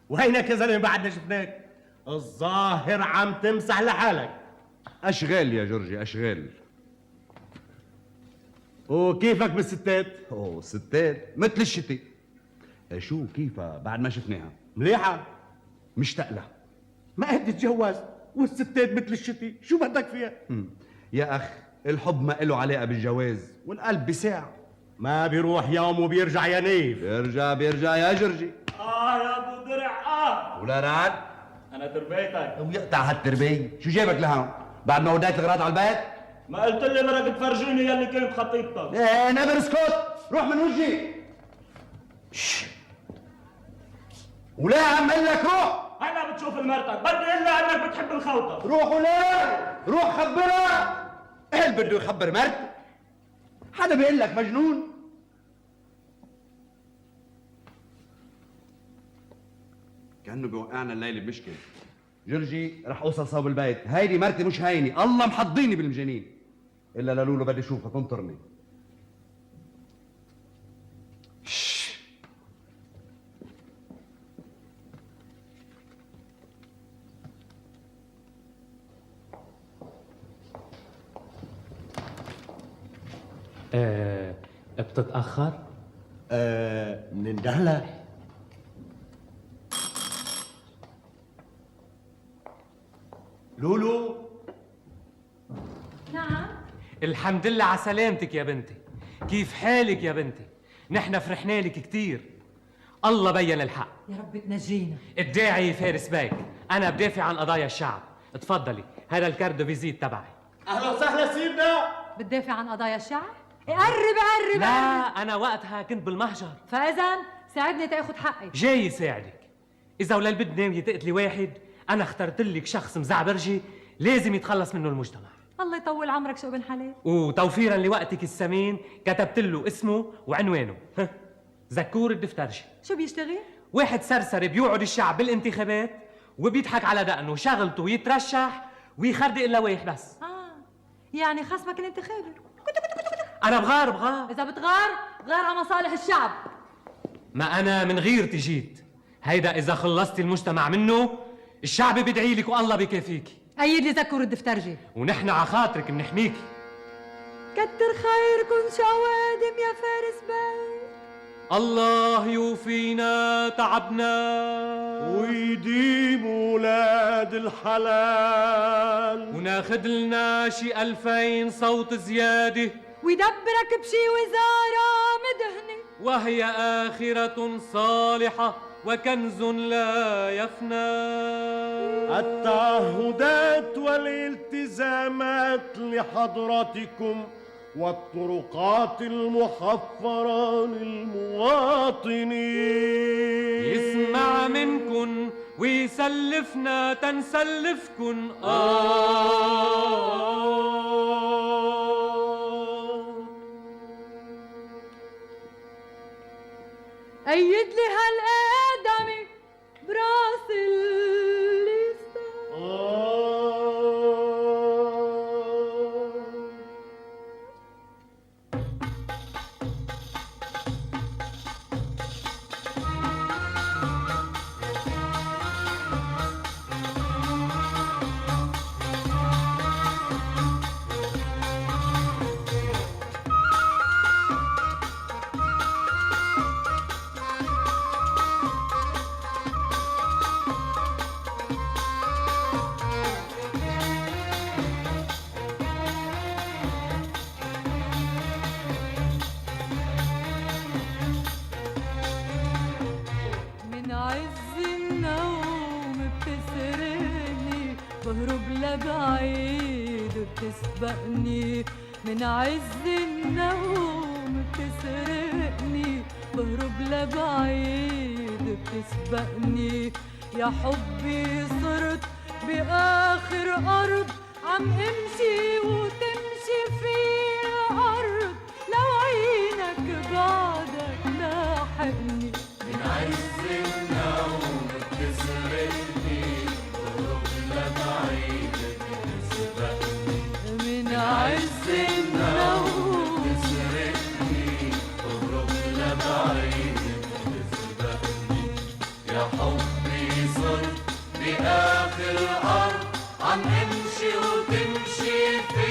وينك يا زلمه بعدنا شفناك؟ الظاهر عم تمسح لحالك. اشغال يا جورجي اشغال. وكيفك بالستات؟ اوه ستات مثل الشتي. شو كيفها بعد ما شفناها؟ مليحة. مشتاق لها. ما قد تتجوز والستات مثل الشتي، شو بدك فيها؟ يا اخ الحب ما له علاقة بالجواز والقلب بساعة. ما بيروح يوم وبيرجع يا نيف. بيرجع يا جورجي. يا ابو درع ولا رعد؟ انا تربيتك. ويقطع هالتربية، شو جايبك لهون؟ بعد ما وديت الغراض على البيت؟ ما قلت لي مرق تفرجيني يلي كنت خطيبتك. ايه نبر اسكت، روح من وجهي. ولا عم قل لك روح. هلا بتشوف مرتك، بدي الا انك بتحب الخوطه. روح ولا روح خبرها. ايه اللي بده يخبر مرتي؟ حدا بيقول لك مجنون؟ كأنه بيوقعنا الليلة بمشكلة. جورجي رح اوصل صوب البيت، هيدي مرتي مش هيني، الله محضيني بالمجانين. الا لولو بدي اشوفها تنطرني. بتتأخر؟ نندهلك. لولو. نعم. الحمد لله على سلامتك يا بنتي. كيف حالك يا بنتي؟ نحن فرحنا لك كتير. الله بين الحق. يا رب تنجينا. الداعي فارس باك، أنا بدافع عن قضايا الشعب. اتفضلي، هذا الكارد فيزيت تبعي. أهلا وسهلا سيدنا. بتدافع عن قضايا الشعب؟ قرب. لا أنا وقتها كنت بالمحجر. فإذا ساعدني تاخذ حقي. جاي يساعدك. إذا وللبد ناوية تقتلي واحد، أنا اخترت لك شخص مزعبرجي لازم يتخلص منه المجتمع. الله يطول عمرك شو ابن حلال. وتوفيرا لوقتك الثمين كتبت له اسمه وعنوانه. زكور الدفترجي. شو بيشتغل؟ واحد سرسري بيوعد الشعب بالانتخابات وبيضحك على دقنه، شغلته يترشح ويخردق اللوائح بس. يعني خصمك الانتخابي. أنا بغار. إذا بتغار غار على مصالح الشعب. ما أنا من غيرتي جيت. هيدا إذا خلصتي المجتمع منه الشعب بيدعي لك والله بكافيكي. أيد لي زكور الدفترجي. ونحن على خاطرك بنحميكي. كتر خيركن شوادم يا فارس باي. الله يوفينا تعبنا ويديم ولاد الحلال، وناخد لنا شي 2000 صوت زيادة، ويدبرك بشي وزارة مدهنة، وهي آخرة صالحة وكنز لا يفنى. التعهدات والالتزامات لحضرتكم والطرقات المحفرة للمواطنين. يسمع منكن ويسلفنا تنسلفكن. أيد لي هالآدمي براس عز النوم بتسرقني بهرب لبعيد بتسبقني من عز النوم بتسرقني بهرب لبعيد بتسبقني يا حبي صرت بآخر أرض عم امشي وتمشي في الأرض لو عينك بعدك لاحقني من عز النوم بتسرقني بهرب لبعيد بتسبقني من عز النوم بتسرقني بهرب لبعيد بتسبقني يا حبي صرت بآخر الأرض عم امشي وتمشي في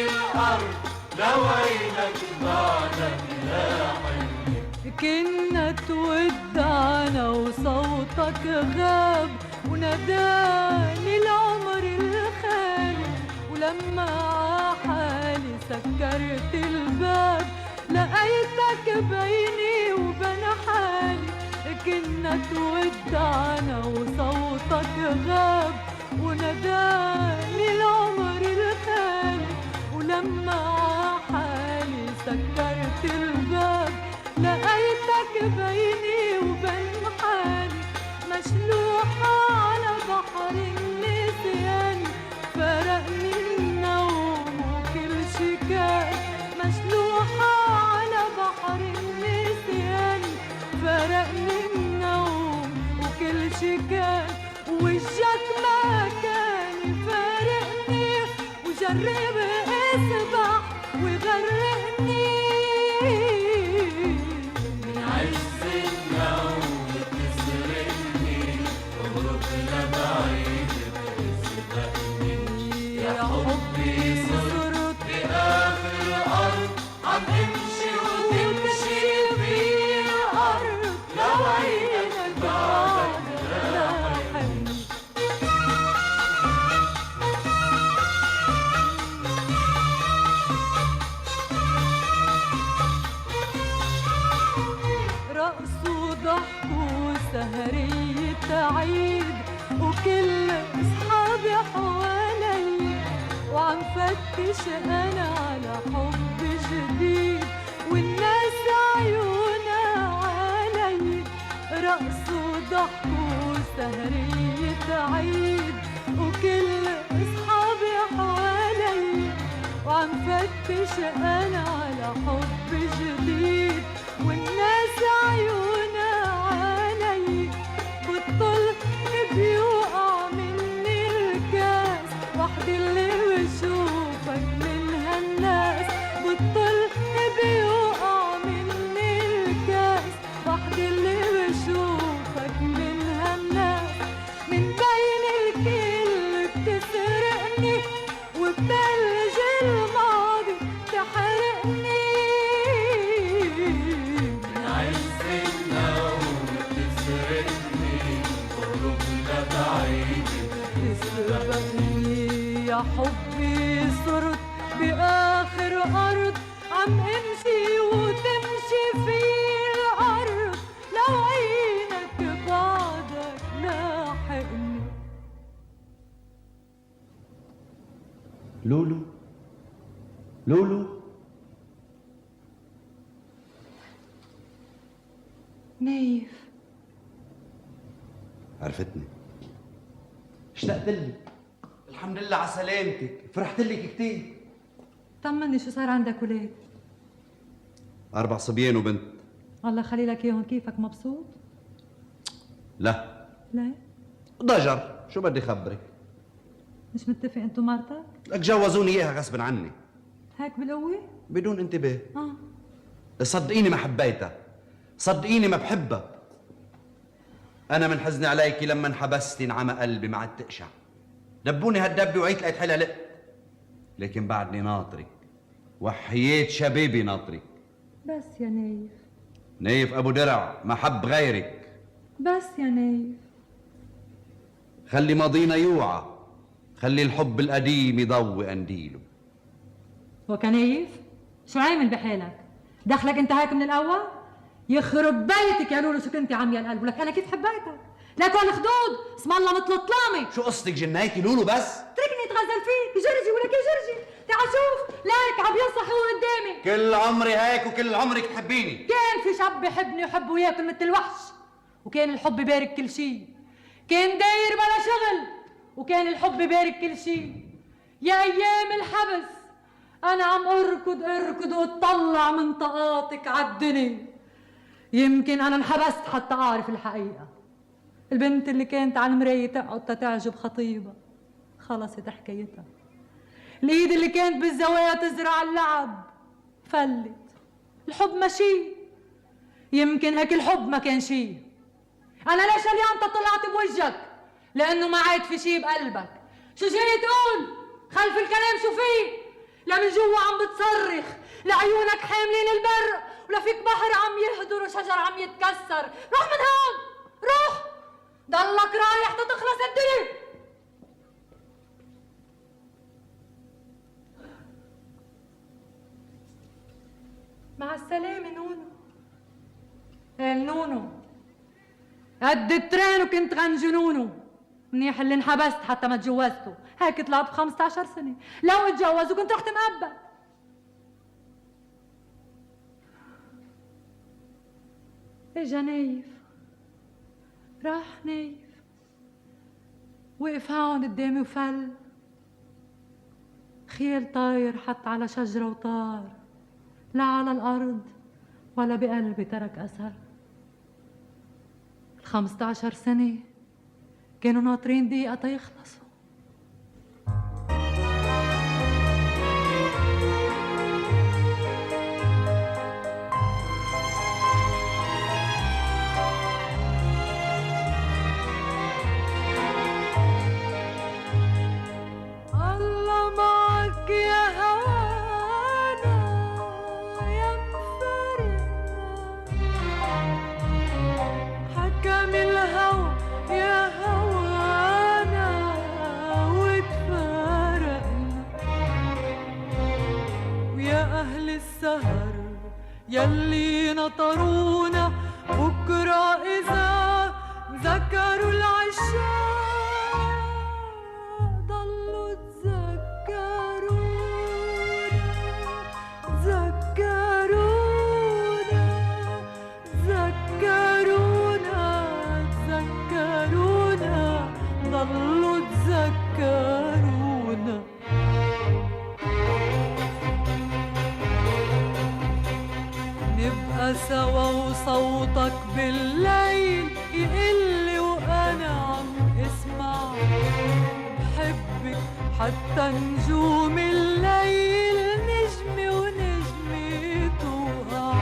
الأرض لو عينك بعدك لاحقني كنا تودعنا وصوتك غاب وناداني العمر الخالي ولما عحالي سكرت الباب لقيتك بيني وبين حالي كنا تودعنا وصوتك غاب وناداني العمر الخالي ولما عحالي سكرت الباب لقيتك بيني وبين حالي مشلوحة على بحر النسيان فرقني النوم وكل شي كان مشلوحة على بحر النسيان فرقني النوم وكل شي كان وجهك ما كان يفارقني وجرب اسبح ويغرقني من عز النوم بتسرقني اهرب لبعيد بتسبقني يا حبي صرت بآخر الأرض عم امشي وتمشي في الأرض لو عينك بعدك لاحقني رقص وضحك وسهرية عيد وكل اصحابي حوالي وعم فتش انا على حب جديد والناس عيونها علي رقص وضحك وسهرية عيد وكل اصحابي حوالي وعم فتش انا على حب جديد والناس عيونها علي بطل بيوقع مني الكاس وحدي اللي بشوفك من هالناس بطل بيوقع مني الكاس وحدي اللي بشوفك من هالناس من بين الكل بتسرقني وبتلج الماضي تحرقني من عز النوم بتسرقني اهرب لبعيد تسبقني يا حبي صرت بآخر أرض عم امشي وتمشي في الأرض لو عينك بعدك لاحقني لولو لولو نايف عرفتني اشتقت لك الحمد لله على سلامتك فرحت لك كتير طمني شو صار عندك ولاد 4 صبيان وبنت الله يخلي لك اياهم كيفك مبسوط لا لا ضجر شو بدي خبرك مش متفق انت ومرتك لك جوزوني اياها غصب عني هيك بالقوة بدون انتباه صدقيني ما حبيتها صدقيني ما بحبها انا من حزني عليكي لما انحبستي انعمى قلبي مع التقشع دبوني هالدبه وعيت لقيت حيلها لق لكن بعدني ناطرك وحياة شبابي ناطرك بس يا نايف نايف ابو درع ما حب غيرك بس يا نايف خلي ماضينا يوعى خلي الحب القديم يضوي قنديله وكنايف شو عامل بحالك دخلك انت هيك من الاول يخرب بيتك يا لولو، شو كنتي عمية القلب، ولك انا كيف حبيتك؟ لك الخدود اسم الله مثل الطلامه. شو قصتك جنيتي لولو؟ بس تركني اتغزل فيك جرجي، ولك يا جرجي تعال شوف لك عم ينصح هو قدامي. كل عمري هيك وكل عمرك تحبيني. كان في شاب بحبني وحب وياكل مثل الوحش، وكان الحب بارك كل شيء. كان داير بلا شغل، وكان الحب بارك كل شيء. يا ايام الحبس انا عم اركض واطلع من طاقاتك عالدنيا. يمكن انا انحبست حتى اعرف الحقيقه. البنت اللي كانت على المرايه تقعد تتعجب خطيبها خلصت حكايتها. الايد اللي كانت بالزوايا تزرع اللعب فلت. الحب ماشي، يمكن هيك الحب ما كان شي. انا ليش اليوم طلعت بوجهك؟ لانه ما عاد في شي بقلبك. شو جاي تقول؟ خلف الكلام شو فيه؟ لا من جوا عم بتصرخ، لعيونك حاملين البر، ولا فيك بحر عم يهدر وشجر عم يتكسر. روح من هون، روح، ضلك رايح تتخلص الدنيا. مع السلامة نونو. نونو قد الترين وكنت غنجنونو. منيح اللي انحبست حتى ما تجوزته، هيك طلعت ب15 سنة. لو اتجوز وكنت رحت مقبل. اجا نايف، راح نايف، وقف هون قدامي وفل. خيال طاير حط على شجرة وطار، لا على الأرض ولا بقلبي ترك أثر. 15 سنة كانوا ناطرين دقيقة تيخلصوا. الله معك يا هوانا يا مفارقنا، حكم الهوى يا هوانا وتفارقنا. ويا أهل السهر يلي نطرونا بكرة إذا ذكروا العشاق ضلوا تذكرونا ضلوا تذكرونا. نبقى سوا وصوتك بالليل يقلي وأنا عم اسمع. بحبك حتى نجوم الليل نجمي ونجمي توقع.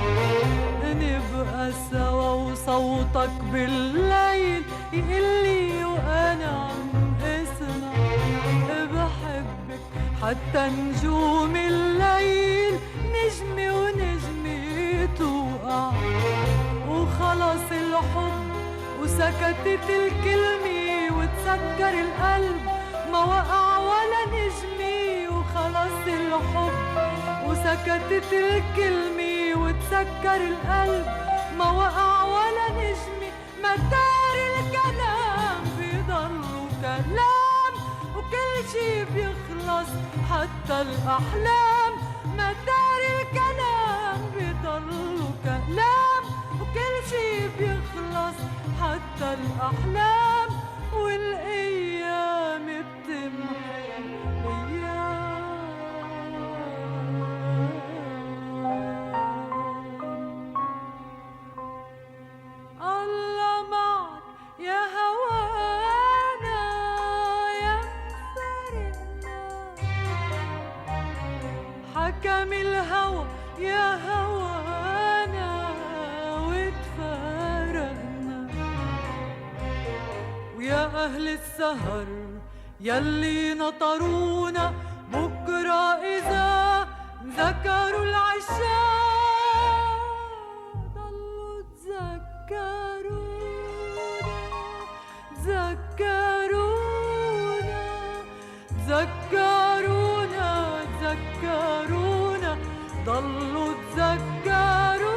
نبقى سوا وصوتك بالليل يقلي وأنا عم اسمع. بحبك حتى نجوم الليل نجمي ونجمي توقع. وخلص الحب وسكتت الكلمة وتسكر القلب ما وقع ولا نجمي. وخلص الحب وسكتت الكلمة وتسكر القلب ما وقع ولا نجمي. مدار الكلام بيضلوا كلام وكل شي بيخلص حتى الأحلام. مدار الكلام بيضلوا كلام وكل شي بيخلص حتى الأحلام. والأيام بتمحي الله معك يا هوانا يا مفارقنا، حكم الهوى يا هوانا وتفارقنا. ويا أهل السهر يلي نطرونا بكرة إذا ذكروا العشاق ضلوا تذكرونا ضلوا تذكرونا.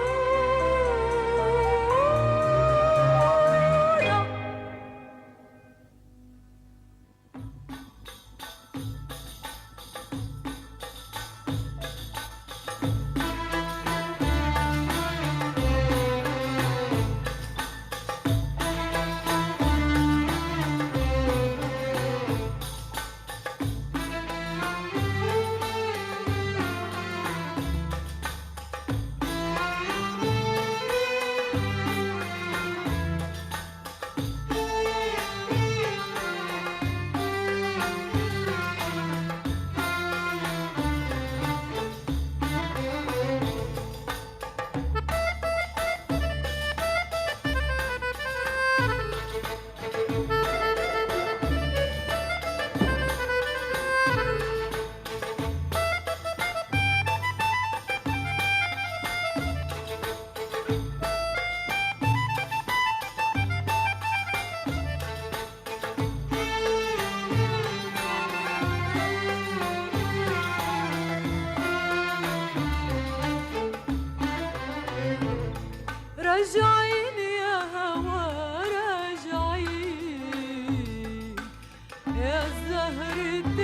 راجعين يا هوا راجعين يا زهرة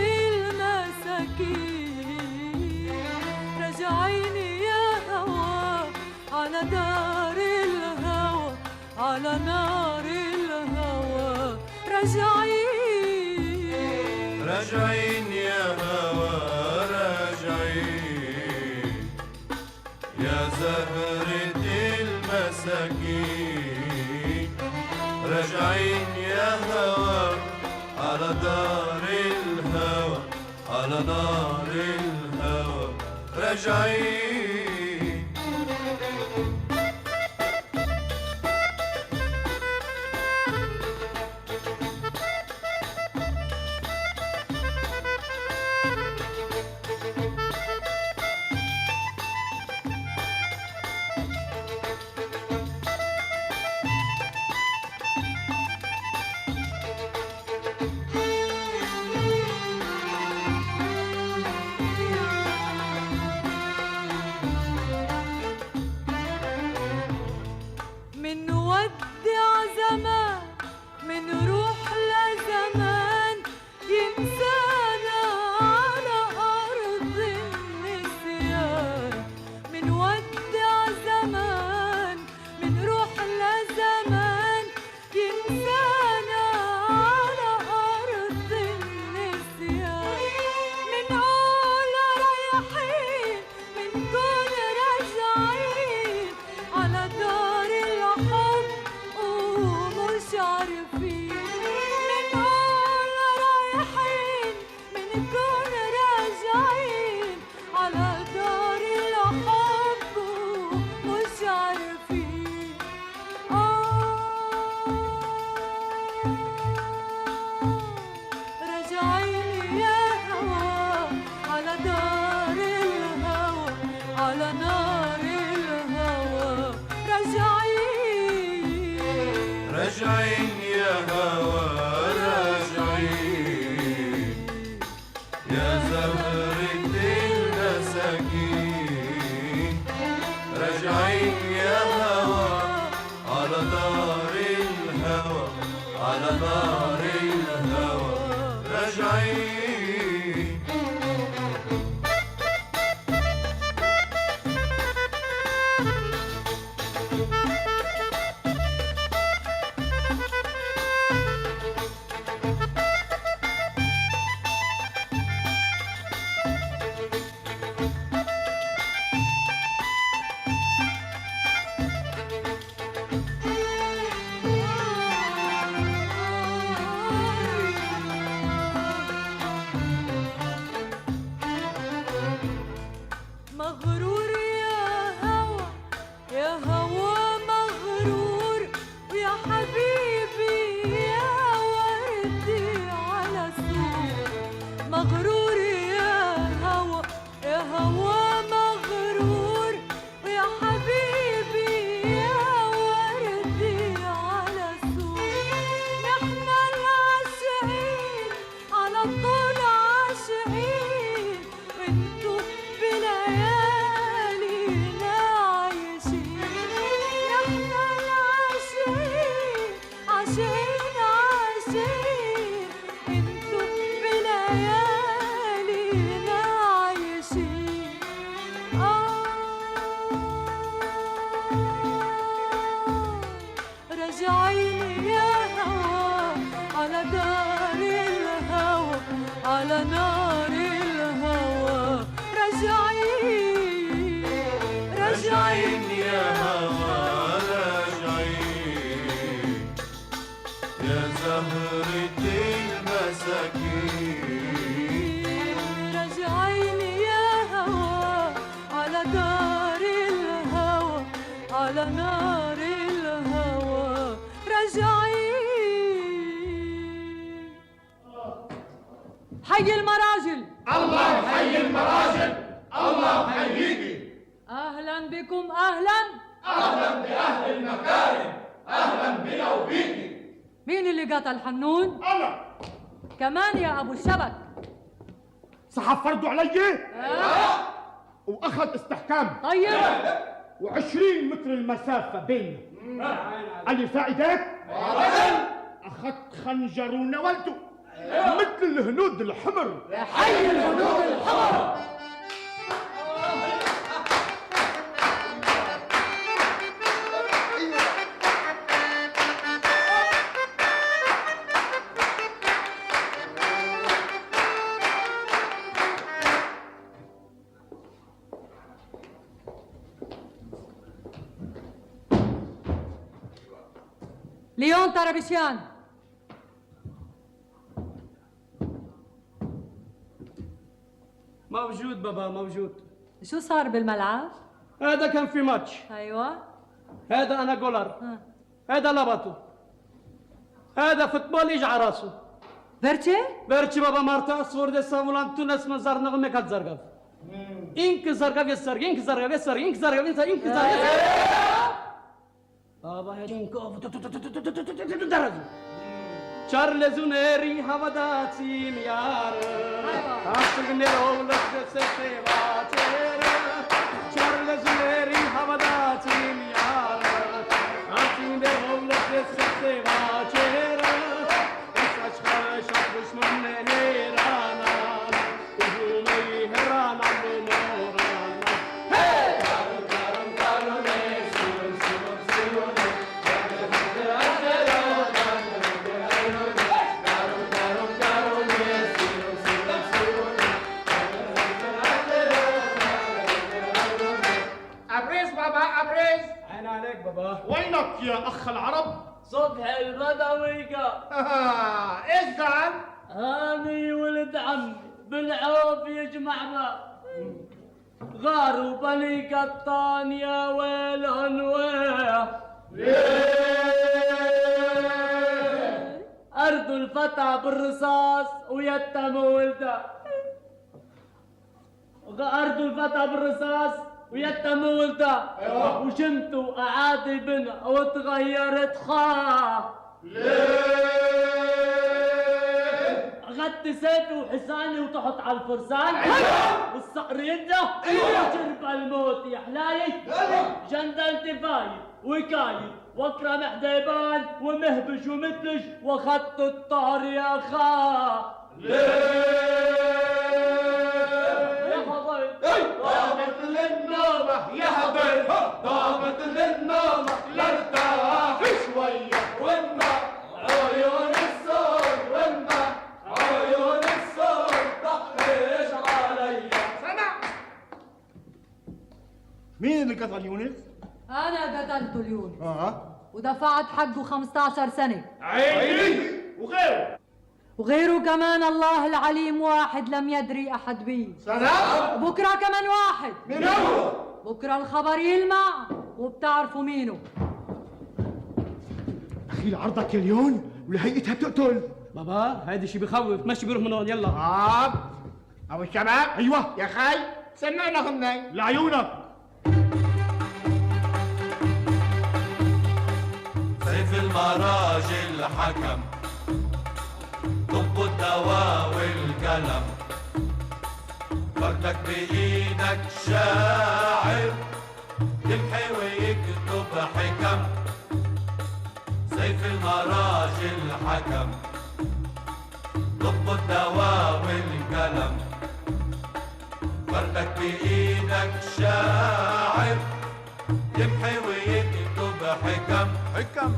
المساكين راجعين يا هوا على دار الهوى على نار الهوى راجعين راجعين يا هوا راجعين يا زهرة المساكين راجعين يا هوا على دار الهوى على نار الهوى راجعين من ودع زمان من روح لزمان ينسانا على أرض النسيان من ودع زمان من روح لزمان ينسانا على أرض النسيان منقول رايحين منكون راجعين على دار الحب ومش عارفين منقول رايحين منكون راجعين على دار الحب ومش عارفين راجعين يا هوا على دار الهوى على نار الهوى راجعين راجعين يا هوا راجعين يا زهرة المساكين راجعين يا هوا على دار الهوى على نار الهوى راجعين مغرور يا هوا مغرور ويا حبيبي يا وردي على سور مغرور يا هوا مغرور ويا حبيبي يا وردي على سور نحن العاشقين على طول عاشقين وانتو بليالينا عايشين نحن العاشقين عاشقين عاشقين انتو بليالينا عايشين راجعين يا هوا على دار الهوى على نار الهوى راجعين راجعين يا هوا راجعين يا زهرة المساكين راجعين يا هوا على دار الهوى على نار الهوى راجعين حي المراجل الله حي المراجل الله حييكي اهلا بكم اهلا اهلا باهل المكارم اهلا بنا وبيكي مين اللي قتل حنون؟ انا كمان يا ابو الشبك سحب فرده علي واخذ استحكام طيب و20 متر المسافة بيننا. قال لي فائدك؟ أخذت خنجر ونولته مثل الهنود الحمر. يا حي الهنود الحمر. ليون طرابيشيان. موجود بابا موجود. شو صار بالملعب؟ هذا كان في ماتش. ايوه. هذا انا جولر. هذا لبطه. هذا فوتبول اجى على راسه. برشي؟ برشي بابا مارتا صور دي سامولان تونس مزار نغمة كات زرقاف. إنك زرقاف يسر إنك زرقاف يسر إنك زرقاف يسر إنك زرقاف يسر. بابا هيدينكو درجة. Charles Uneri havadati miyar. Asıgne oğlak desete vaçer. Charles Uneri havadati miyar. Asıgne oğlak desete vaçer. Esaç kaşak düşman herana. Uzunay herana morana. Hey! Karum karum ne sur sur sur ne. عين عليك بابا. وينك يا أخ العرب؟ صبح البدوي قال إيش قال؟ هاني ولد عمي بالعوف يجمعنا غاروا بني قطان يا ويل ويل. أرض الفتى بالرصاص ويتم ولده. أرض الفتى بالرصاص ويتم ولده. وشمتوا أعادي بنا وتغيرت خا. أخذت سيفي وحصاني وطحت على الفرسان. والصقر يده وشرب الموت يا حلايي. جندلت فايد وكايد واكرم حديبان ومهبش ومثلج واخذت الطهر يا خا. يا حضيض ضابط للنومة يا حضيض ضابط للنومة لارتاح شوية. وإما عيون السود وإما عيون السود تحرش علي. سمع. مين اللي قتل يونس؟ أنا قتلته اليونس. ودفعت حقه 15 سنة. عيني وغيره. وغيره كمان الله العليم واحد لم يدري أحد به. سلام. بكرة كمان واحد. مين هو؟ بكرة الخبر يلمع وبتعرفوا مينه. أخي عرضك يا ليون ولهيئتها بتقتل. بابا هيدا شي بخوف مشي بيروح من هون يلا. أبو الشباب. أيوة يا خي سمعنا هني لعيونك. سيف المراجل حكم طب الدواء والقلم. فردك بإيدك شاعر يمحي ويكتب حكم. سيف المراجل حكم طب الدواء والقلم. فردك بإيدك شاعر يمحي ويكتب حكم.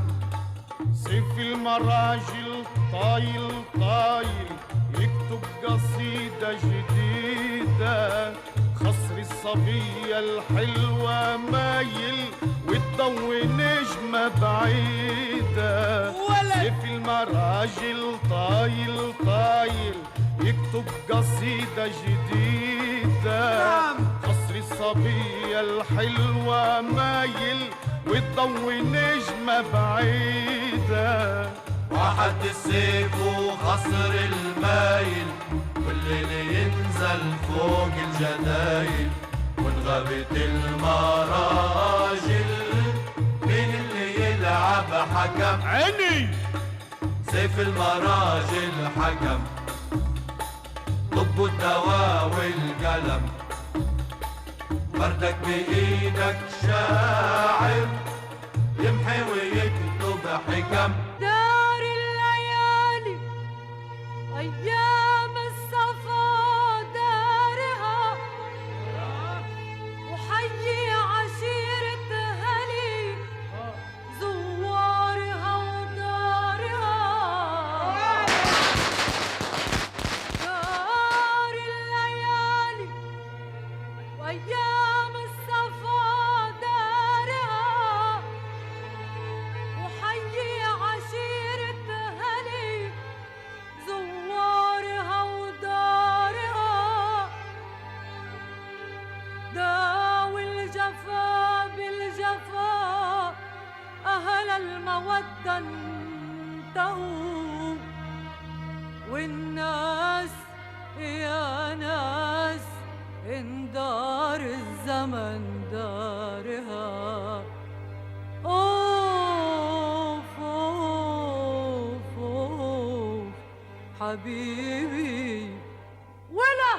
سيف المراجل طايل طايل يكتب قصيدة جديدة. خصر الصبية الحلوة مايل وتضوي نجمة بعيدة. سيف المراجل طايل طايل يكتب قصيدة جديدة. قصر الصبية الحلوة مايل وتضوي نجمة بعيدة. واحد السيف وخصر المايل والليل ينزل فوق الجدايل. وانغبت المراجل مين اللي يلعب حكم. عيني سيف المراجل حكم طب الدواء والقلم. وردك بإيدك شاعر يمحي ويكتب حكم. دار الليالي أيام الصفا دارها وحيي عشيرة هلي زوارها ودارها. دار الليالي وأيام الصفا دارها وحيي عشيرة هلي زوارها ودارها. داوي الجفا بالجفا أهل المودة انتهوا والناس يا ناس إن دار الزمن دارها. أوف أوف أوف حبيبي ولا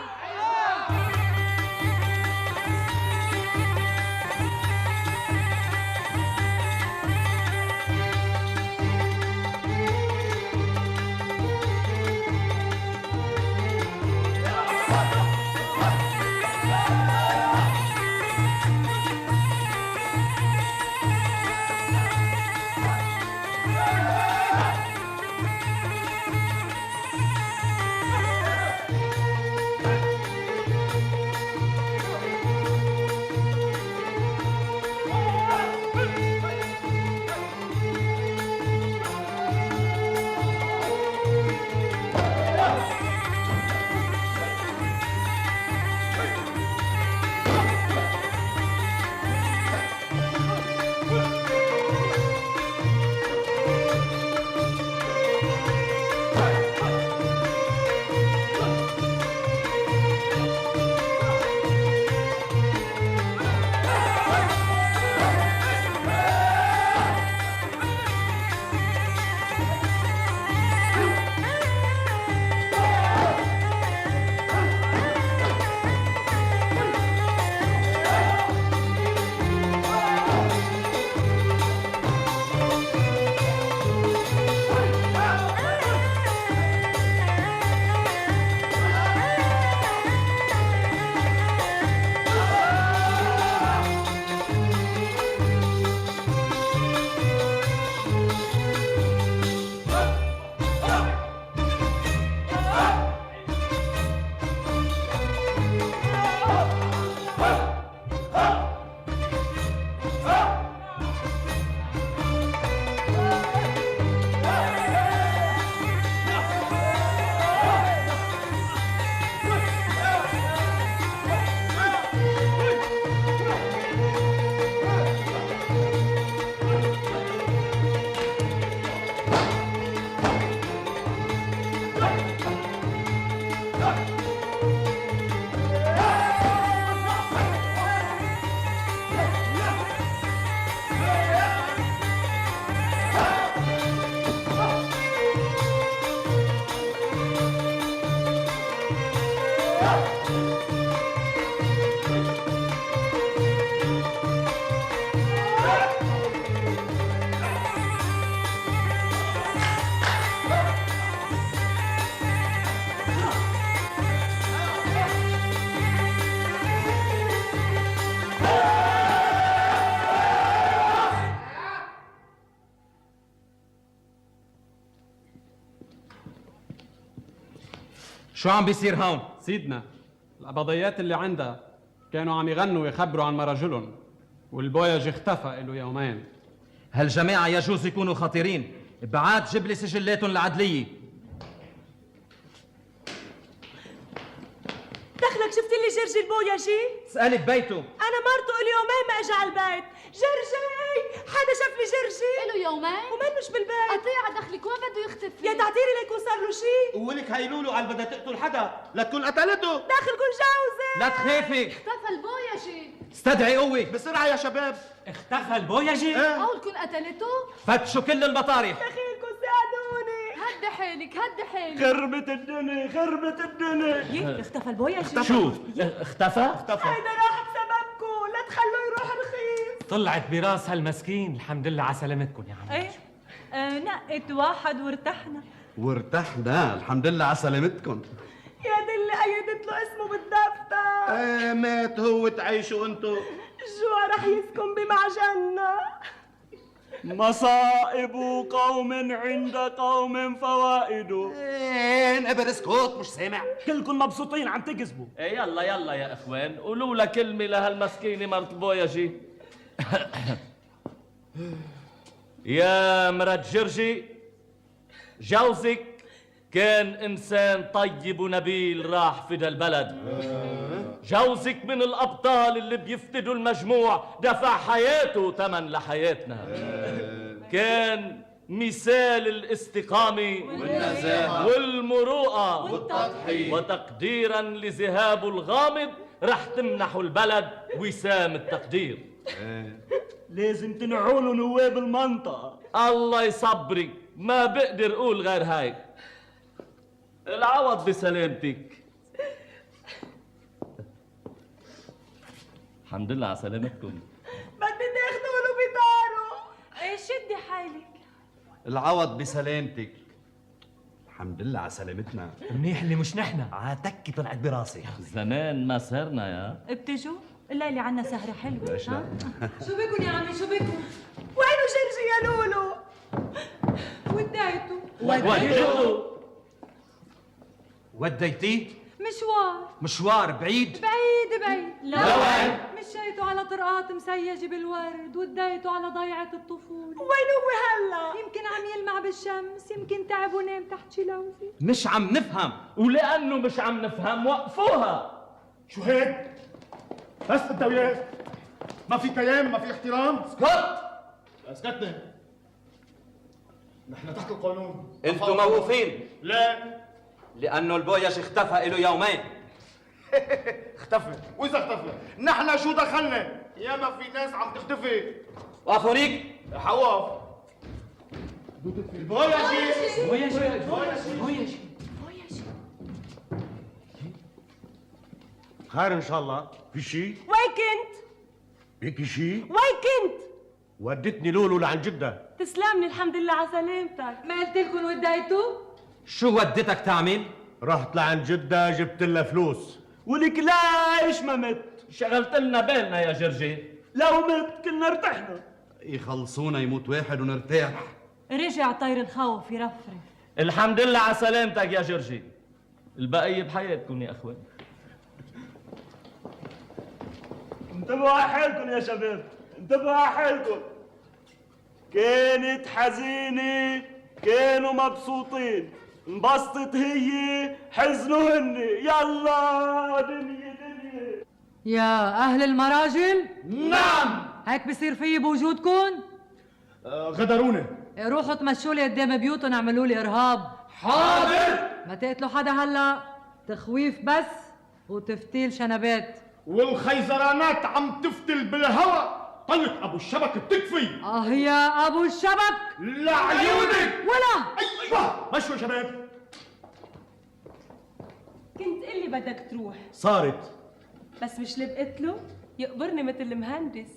شو عم بيصير هون؟ سيدنا القبضيات اللي عندها كانوا عم يغنوا ويخبروا عن مراجلهم والبويج اختفى له يومين. هالجماعة يجوز يكونوا خطيرين، بعاد جيب لي سجلاتهم العدلية. دخلك شفت لي جرجي البويجي؟ اسألي ببيته. أنا مرته إلي يومين ما إجا على البيت. جرجي حدا شاف لي جرجي؟ إله يومين؟ ومين مش بالبيت؟ قطيعة دخلك وين بده يختفي؟ يا تعطيني ليكون صار له شيء. ولك هيلولو على بدها تقتل حدا لا تكون قتلته. داخل كون جوزي. لا تخافي. اختفى البويجي. استدعي قوة بسرعة يا شباب. اختفى البويجي؟ أول تكون قتلته؟ فتشوا كل المطارح. دخيلكم ساعدوني. هدي حالك هدي حالك. خربت الدنيا خربت الدنيا. اختفى البويجي. شوف اختفى؟ هيدا راح بسببكم. طلعت براس هالمسكين. الحمد لله على سلامتكم يا عم. ايه نقت واحد وارتحنا. وارتحنا الحمد لله على سلامتكم. يا دلي قيدت له اسمه بالدفتر. ايه مات هو، تعيشوا انتو. الجوع رح يسكن بمعجننا. مصائب قوم عند قوم فوائد. انقبر اسكت، مش سامع. كلكم مبسوطين عم تكذبوا. ايه يلا يلا يا اخوان، قولوا لها كلمه لهالمسكينه مرت البويجي. يا مرت جرجي، جوزك كان انسان طيب ونبيل راح فدى البلد. جوزك من الابطال اللي بيفتدوا المجموع، دفع حياته ثمن لحياتنا. كان مثال الاستقامة والنزاهة والمروءة والتضحية. وتقديرا لذهابه الغامض رح تمنحوا البلد وسام التقدير. لازم تنعوا له نواب المنطقة. الله يصبرك، ما بقدر اقول غير هيك. العوض بسلامتك. الحمد لله على سلامتكم. بدي تاخذوا له بداره. ايه شدي حالك. العوض بسلامتك. الحمد لله على سلامتنا. منيح اللي مش نحنا. عاتك طلعت براسي. زمان ما سهرنا يا بتجوا؟ الليلة عنا سهرة حلوة. ليش لا؟ شو بكن يا عمي شو بكن؟ وينو جرجي يا لولو؟ وديته. وديتيه؟ مشوار بعيد؟ بعيد. لا مشيته على طرقات مسيجة بالورد، وديته على ضيعة الطفولة. وين هو هلا؟ يمكن عم يلمع بالشمس، يمكن تعب ونام تحت شي لوزة. مش عم نفهم. ولأنه مش عم نفهم وقفوها. شو هيك؟ بس انت وياه، ما في كيان، ما في احترام. اسكت. اسكتنا، نحن تحت القانون. انتوا موقوفين. لا، لأنه البويش اختفى له يومين. اختفى، واذا اختفى نحن شو دخلنا؟ ياما في ناس عم تختفي. وقفوا هونيك. حواف بويشي. خير ان شاء الله. في شيء؟ وين كنت؟ هيك شيء؟ وين كنت؟ ودتني لولو لعند جدة. تسلمني الحمد لله على سلامتك. ما قلت لكم وديته؟ شو ودتك تعمل؟ رحت لعند جدة جبت لها فلوس. ولك ليش ما مت؟ شغلت لنا بالنا يا جرجي. لو مت كنا ارتحنا. يخلصونا يموت واحد ونرتاح. رجع طير الخوف يرفرف. الحمد لله على سلامتك يا جرجي. البقية بحياتكم يا اخوان. انتبهوا على حالكم يا شباب، انتبهوا على حالكم. كانت حزينة كانوا مبسوطين، انبسطت هي حزنوا هن. يلا دنيا. يا أهل المراجل، نعم. هيك بصير في بوجودكم؟ غدرونا. روحوا تمشوا لي قدام بيوتهم، اعملوا لي إرهاب. حاضر. ما تقتلوا حدا هلا، تخويف بس وتفتيل شنبات. والخيزرانات عم تفتل بالهوا. طلق ابو الشبك بتكفي. يا ابو الشبك لعيونك. ولا ايوه مشوا يا شباب. كنت قلي بدك تروح، صارت. بس مش اللي بقيت له يقبرني مثل المهندس.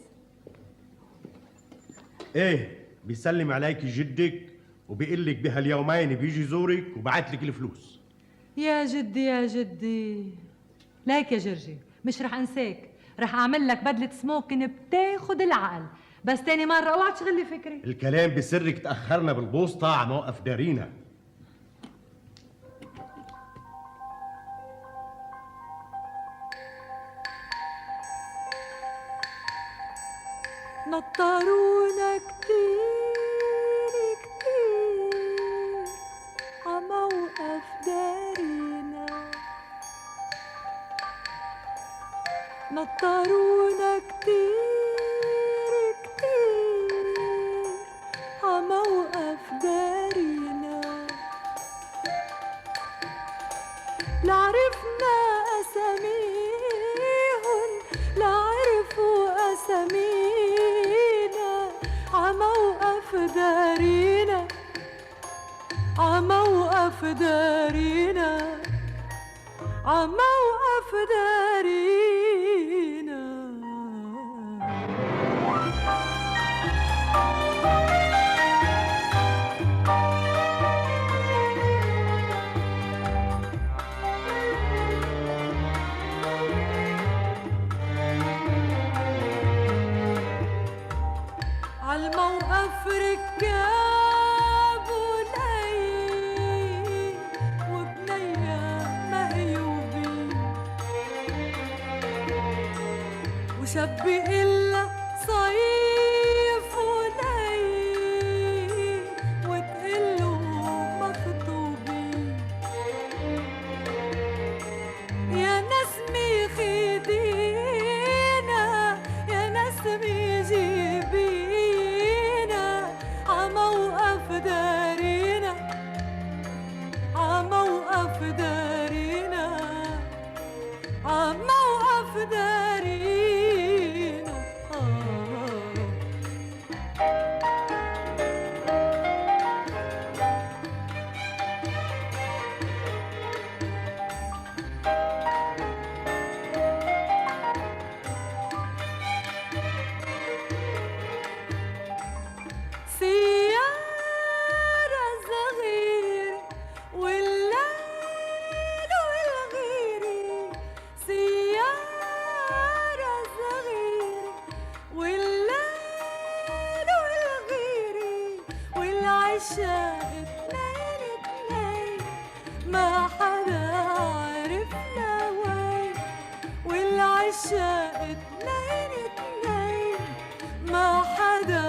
ايه بيسلم عليك جدك وبيقول لك بهاليومين بيجي يزورك وبعت لك الفلوس. يا جدي ليك يا جرجي، مش رح انساك، رح اعمل لك بدلة سموكن بتاخد العقل، بس تاني مرة اوعى تشغلي فكري. الكلام بسرك تأخرنا بالبوسطة على موقف دارينا. نطرونا كتير عموقف دارينا. نطرونا كتير عموقف دارينا. لا عرفنا أساميهن لا عرفوا أسامينا. عموقف دارينا عموقف دارينا عموقف دارينا. وشب إلا صيف وليل وتقله مخطوبين يا نسمي خدينا يا نسمي جيبينا عموقف دارينا عموقف دارينا عموقف دارينا سيارة صغيرة والليل والغيري سيارة صغيرة والليل والغيري والعشاق اتنين اتنين ما حدا عرفنا وين والعشاق اتنين اتنين ما حدا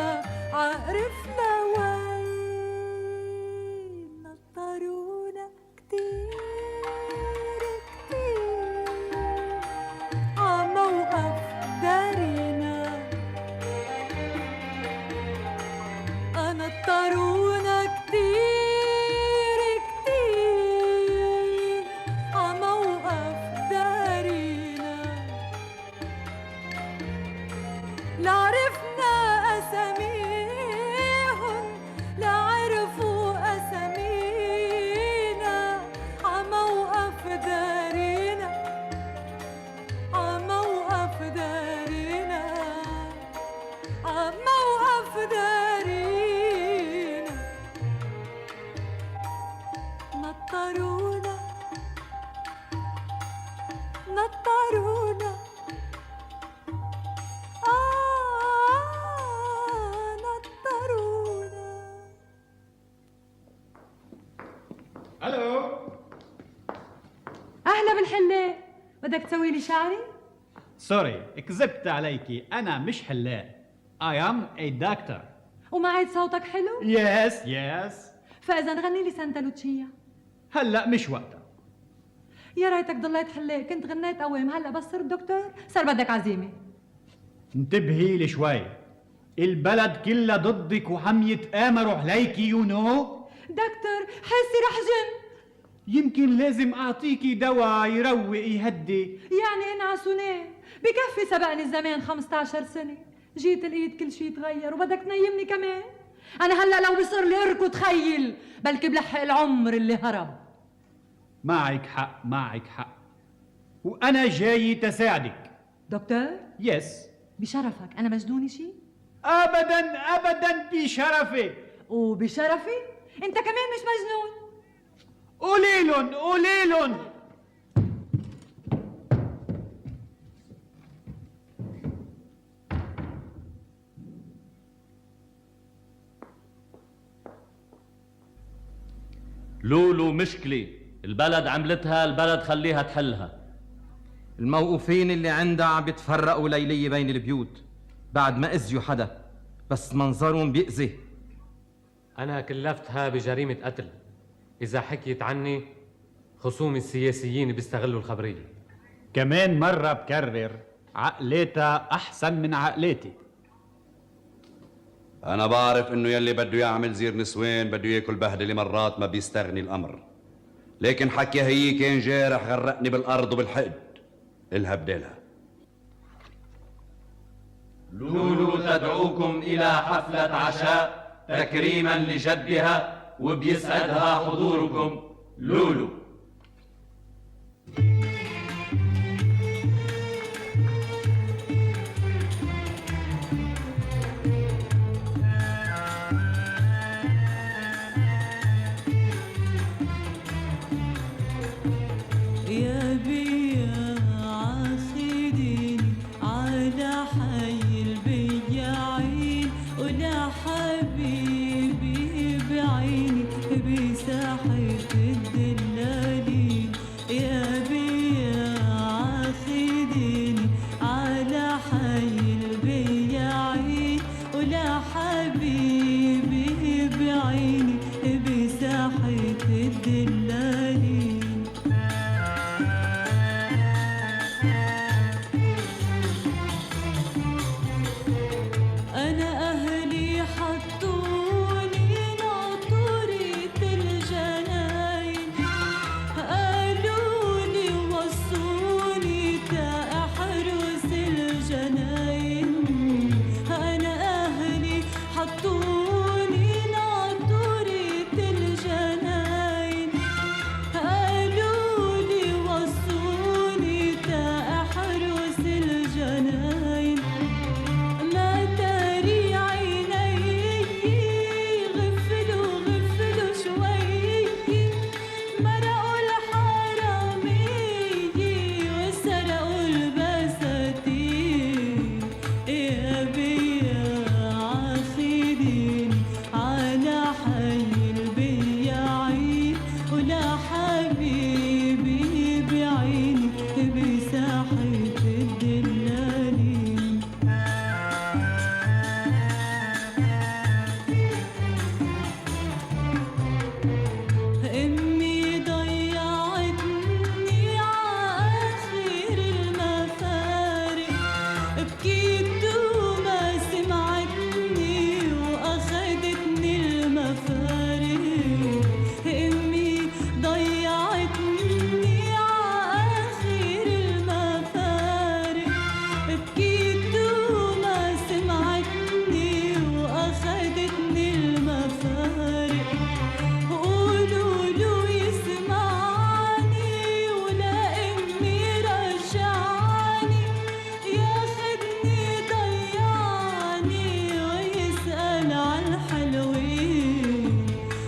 عرفنا وين نطرونا كتير كتير عموقف دارينا نطرونا كتير كتير عموقف دارينا لا عرفنا أساميهم لا عرفوا أسامينا عموقف دارينا عموقف دارينا عموقف دارينا نطرونا نطرونا نطرونا. الو اهلا بالحلاق، بدك تسوي لي شعري؟ سوري كذبت عليكي، انا مش حلاق. I am a doctor. وما عاد صوتك حلو؟ Yes. فاذا غني لي سانتا لوتشيا. هلا مش وقتها. يا ريتك ضليت حلاق، كنت غنيت قوام، هلا بس صرت دكتور صار بدك عزيمه. انتبهي لي شوي، البلد كلها ضدك وعم يتآمروا عليكي يو نو. دكتور حاسي رح جن. يمكن لازم اعطيكي دواء يروق يهدي. يعني انعس ونام، بكفي سبقني الزمان 15 سنه، جيت لقيت كل شيء تغير وبدك تنيمني كمان. انا هلا لو بصير لي اركض تخيل بلكي بلحق العمر اللي هرب. معك حق، وانا جاي تساعدك. دكتور؟ يس. بشرفك، انا مجنونه شيء؟ ابدا بشرفي. وبشرفي؟ انت كمان مش مجنون. قوليلن. لولو مشكلة البلد عملتها، البلد خليها تحلها. الموقوفين اللي عندها عم بيتفرقوا ليلية بين البيوت بعد ما اذيوا حدا، بس منظرهم بيأذي. أنا كلفتها بجريمة قتل، إذا حكيت عني خصوم السياسيين بيستغلوا الخبرية. كمان مرة بكرر، عقليتها أحسن من عقليتي. أنا بعرف إنه يلي بده يعمل زير نسوان بده ياكل بهدلة، مرات ما بيستغني الأمر، لكن حكيها هي كان جارح غرقني بالأرض وبالحقد. إلها بدالها. لولو تدعوكم إلى حفلة عشاء تكريما لجدها، وبيسعدها حضوركم. لولو. يا بيا عاخديني على حي البياعين، ولا حبيبي بعيني بساحة الدلالين. يا بيا عاخديني على حي الدلالين. أنا أهلي حطوني ناطورة الجناين، قالولي وصوني تا أحرس الجناين. أنا أهلي حطوني ناطورة الجناين، قالولي وصوني تا أحرس الجناين. ما تاري عيني غفلوا غفلوا شوي، مرقوا الحرامية وسرقوا البساتين. يا بيا عاخدين على حي البياعين، ولا حبيبي بعيني بساحة الدلالين. أمي ضيعتني عآخر المفارق، بكيت وما سمعتني وأخدتني المفارق. أمي ضيعتني عآخر المفارق، بكيت وما سمعتني وأخدتني المفارق. قولوا له يسمعني ولا أمي رجعني، ياخدني ضيعني ويسأل عالحلوين.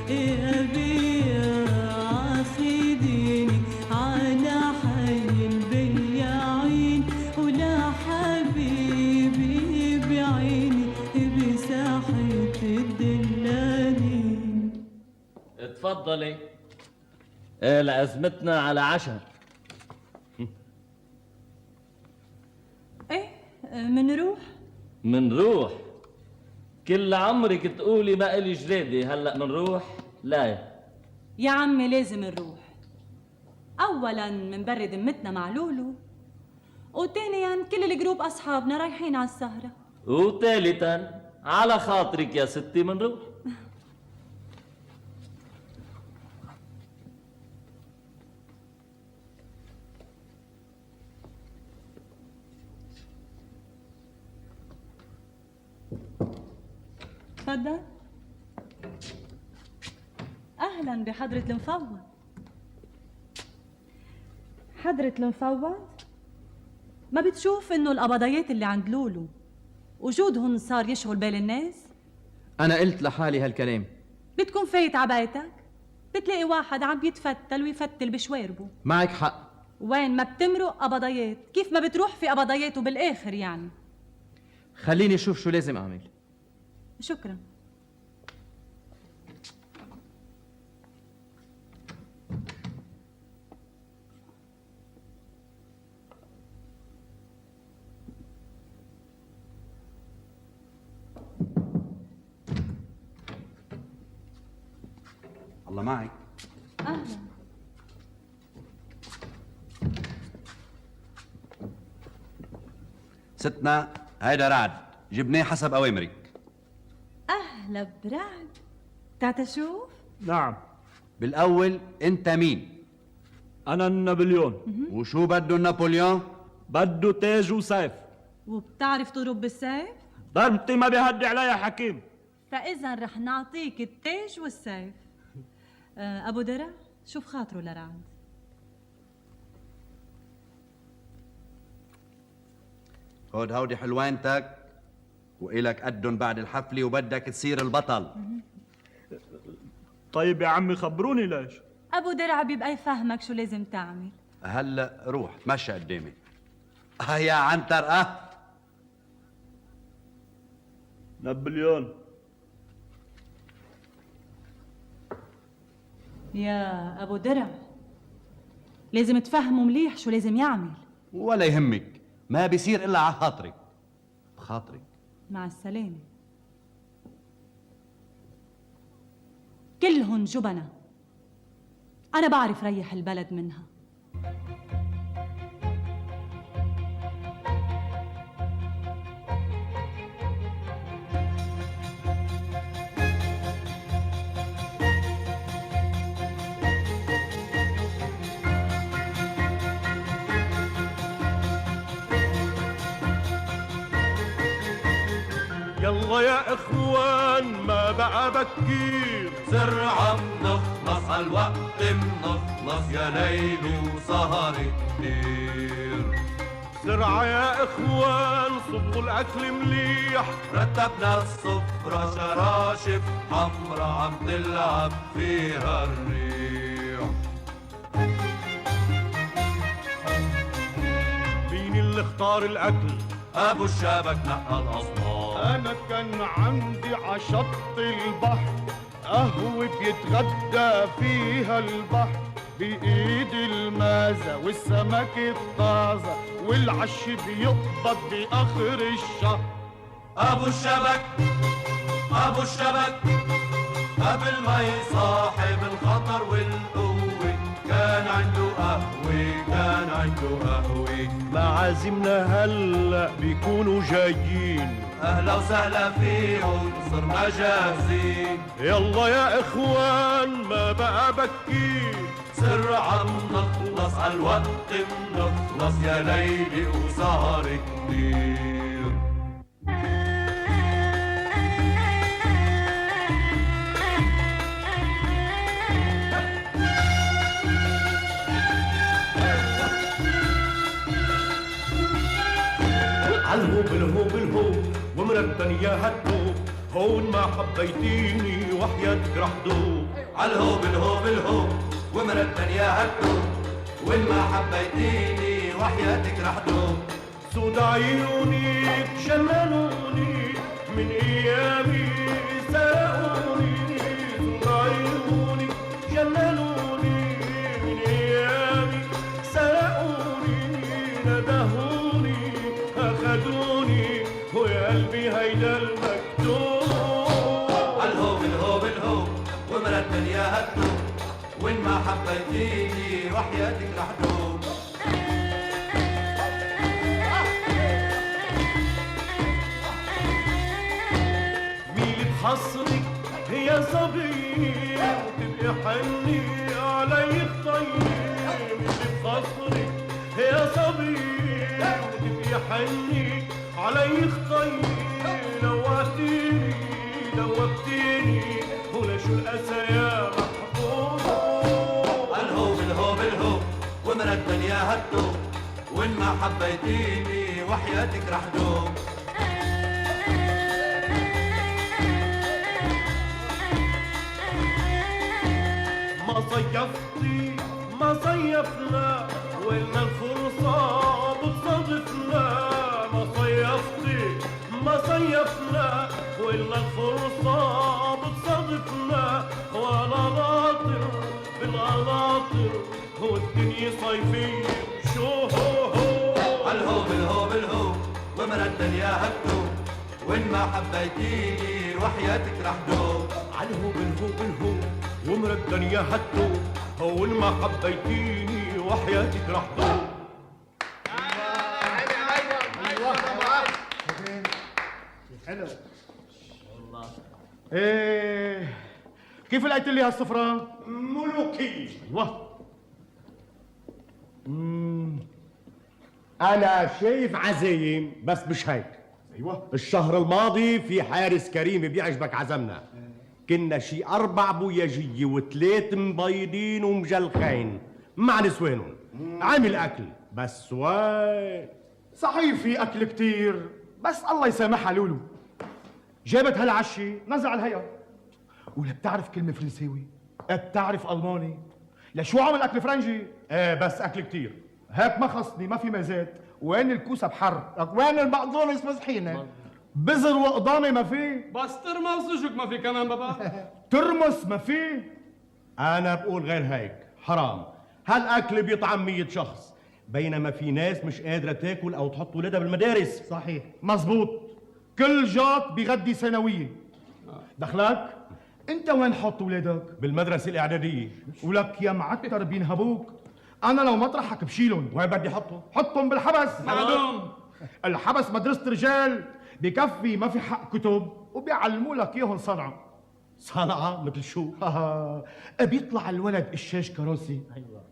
يا بيا عاخديني على حي البياعين، ولا حبيبي بعيني بساحة الدلالين. اتفضلي. ايه لازمتنا على عشاء. ايه منروح. منروح؟ كل عمرك تقولي ما إلي جريدة، هلا منروح؟ لا يا عمي لازم نروح. اولا منبرد ذمتنا مع لولو، وثانيا كل الجروب اصحابنا رايحين على السهره، وثالثا على خاطرك يا ستي منروح. تفضل. اهلا بحضرة المفوض. حضرة المفوض، ما بتشوف انه القبضيات اللي عند لولو وجودهن صار يشغل بال الناس؟ أنا قلت لحالي هالكلام. بتكون فايت عبايتك بتلاقي واحد عم بيتفتل ويفتل بشواربه. معك حق. وين ما بتمرق قبضيات، كيف ما بتروح في قبضيات وبالاخر يعني. خليني أشوف شو لازم أعمل. شكرا. الله معك. اهلا. ستنا هيدا رعد، جبناه حسب أوامرك. اهلا برعد. تعال شوف. نعم. بالأول أنت مين؟ أنا نابليون. وشو بده نابليون؟ بده تاج وسيف. وبتعرف تضرب بالسيف؟ ضربتي ما بيهدي عليا حكيم. فاذا رح نعطيك التاج والسيف. ابو درع شوف خاطره لرعد. خد هودي حلوانتك وإلك قدن بعد الحفلة وبدك تصير البطل. طيب يا عمي خبروني ليش. ابو درع بيبقى يفهمك شو لازم تعمل. هلا روح تمشى قدامي. يا عنتر نابليون. يا ابو درع لازم تفهمه مليح شو لازم يعمل. ولا يهمك، ما بيصير الا على خاطرك. بخاطرك. مع السلامة. كلهن جبنة أنا بعرف ريح البلد منها. يلا يا اخوان ما بقى بكير، سرعة منخلص عالوقت منخلص يا ليلي وسهر كتير. سرعة يا اخوان صبوا الاكل مليح، رتبنا السفرة شراشف حمرا عم تلعب فيها الريح. مين اللي اختار الاكل؟ ابو الشبك نقى الاصناف. انا كان عندي عشط البحر قهوة بيتغدى فيها البحر بإيد المازة والسمك الطازة والعش بيقبض بآخر الشهر. ابو الشبك ابو الشبك قبل ما يصاحب الخطر والقوة كان عنده قهوة كان عنده قهوة. معازمنا هلا بيكونوا جايين، اهلا وسهلا فيهم صرنا جاهزين. يلا يا اخوان ما بقى بكير، سرعة منخلص عالوقت منخلص يا ليلي وسهر كتير. عالهوب الهوب الهوب ومرتن يا هالدوب، هون ما حبيتيني وحياتك رح دوب. عالهوب الهوب الهوب ومرتن يا هالدوب، وين ما حبيتيني وحياتك رح دوب. سود عيونك جننوني من ايامي سرقوني، سود عيونك جننوني من ايامي سرقوني، ندهوني اخذوني ويا قلبي هيدا المكتوب. عالهوب الهوب الهوب ومرتن يا هالدوب، وين ما حبيتيني وحياتك رح دوب. حصرك هي صبية وتبقي حني علي الطيب، بحصرك هي صبية وتبقي حني علي الطيب. لوعتيني دوبتيني هنا شو الأسى يا محبوب. الهوب الهوب الهوب ومرتن يا هالدوب، وين ما حبيتيني وحياتك رح دوب. ما صيفتي ما صيفنا وإلنا الفرصة بتصادفنا. ما صيفتي ما صيفنا وإلنا الفرصة بتصادفنا. وأنا ناطر بالقناطر والدنيا صيفية شو هو. الهوب الهوب الهوب ومرتن يا هالدوب، وين ما حبيتيني وحياتك رح دوب. عالهوب الهوب الهوب ومردن يا هالدوب، هون ما حبيتيني وحياتك رح دوب. حلو والله. ايه كيف لقيت لي هالسفرة؟ ملوكية. ايوه. أنا شايف عزايم بس مش هيك. ايوه. الشهر الماضي في حارس كريم بيعجبك عزمنا، كنا شي 4 بوياجية و3 مبيضين ومجلخين مع نسوانهم. عامل أكل بس وين. صحيح في أكل كتير بس الله يسامحها لولو جابت هالعشي نزع الهيئة. ولا بتعرف كلمة فرنساوي؟ بتعرف ألماني؟ لشو عمل أكل فرنجي؟ ايه بس أكل كتير. هيك ما خصني ما في مازات. وين الكوسة بحر؟ وين البقدونس مسحينة؟ بزر وقضامة ما في؟ بس ترمس وشك ما في كمان بابا. ترمس ما في؟ أنا بقول غير هيك حرام. هالأكل بيطعم 100 شخص، بينما في ناس مش قادرة تاكل أو تحط ولادها بالمدارس. صحيح مزبوط. كل جاط بيغدي سنوية. دخلك؟ انت وين حط ولادك؟ بالمدرسة الإعدادية. ولك يا معتر بينهبوك. انا لو مطرحك بشيلهم. وين بدي حطهم؟ حطهم بالحبس. معلوم. الحبس مدرسة رجال، بكفي ما في حق كتب وبيعلموا لك اياهم صنعة. صنعة مثل شو؟ بيطلع الولد قشاش كراسي. ايوه.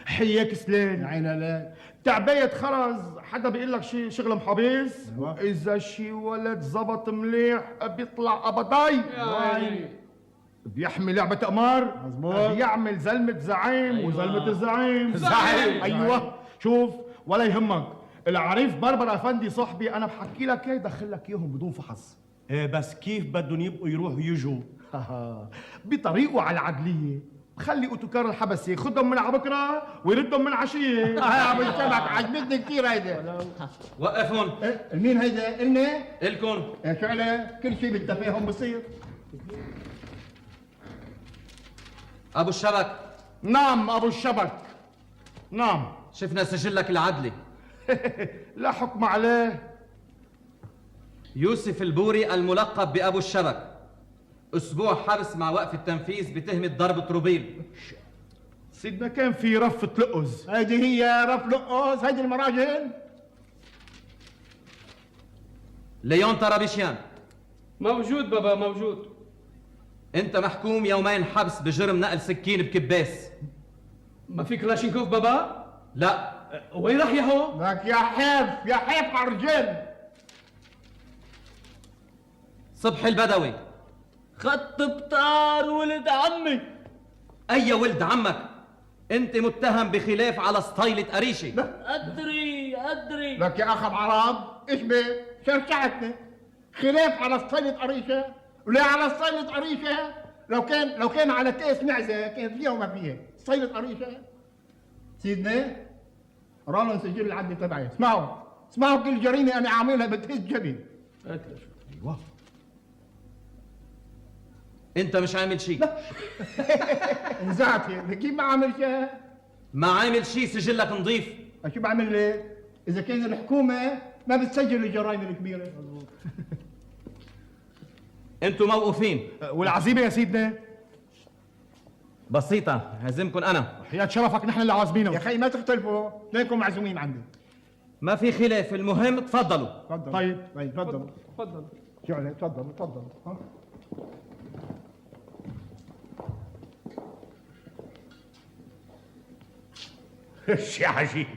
حياك سلين. يا عيني لا. تعباية خرز، حدا بيقول لك شي شغل محابيس؟ أيوة. إذا شي ولد زبط مليح بيطلع قبضاي. بيحمي لعبة قمار. مظبوط. بيعمل زلمة زعيم. أيوة. وزلمة الزعيم زعيم. أيوة. شوف ولا يهمك، العريف بربر أفندي صاحبي أنا بحكي لك إياه يدخل لك إياهم بدون فحص. ايه بس كيف بدهم يبقوا يروحوا يجوا؟ بطريقه على العدلية، بخلي اوتوكار الحبس ياخذهم من على بكره ويردهم من عشيه. يا ابو الشبك عجبتني كثير هيدا. وقفهم. مين هيدا؟ إلنا؟ إلكن. شو عليه؟ كل شيء بالتفاهم بصير. أبو الشبك. نعم أبو الشبك. نعم. شفنا سجلك العدلي. لا حكم عليه. يوسف البوري الملقب بأبو الشبك، أسبوع حبس مع وقف التنفيذ بتهمة ضرب طروبيل. سيدنا كان في رفة لقز. هيدي هي رف لقز، هيدي المراجل. ليون طرابيشيان. موجود بابا موجود. أنت محكوم يومين حبس بجرم نقل سكين بكباس. ما في كلاشينكوف بابا؟ لا. وين راح ياهو؟ لك يا حيف يا حيف على الرجال. صبحي البدوي. خط بطار ولد عمي. أي ولد عمك؟ أنت متهم بخلاف على سطيلة قريشة. أدري. لك يا أخ بعرب إيش بيه؟ شرشعتني. خلاف على سطيلة قريشة؟ ولا على سطيلة قريشة؟ لو كان على كيس معزة كان فيها وما فيها. سطيلة قريشة؟ سيدنا رانا نسجل العدل تبعي. اسمعوا كل جريمة أنا عاملها بتهز جبين. ايوه. أنت مش عامل شيء. انزعت كيف ما عامل شيء؟ ما عامل شيء، سجلك نظيف. شو بعمل ليه؟ إذا كان الحكومة ما بتسجل الجرائم الكبيرة. أنتوا موقوفين. والعزيمة يا سيدنا؟ بسيطة، هزمكم أنا. حياة شرفك نحن اللي عازمينه. يا أخي ما تختلفوا، اثنينكم معزومين عندي. ما في خلاف، المهم تفضلوا. تفضل. طيب تفضلوا. تفضل. شو عليه؟ تفضلوا. شي عجيب.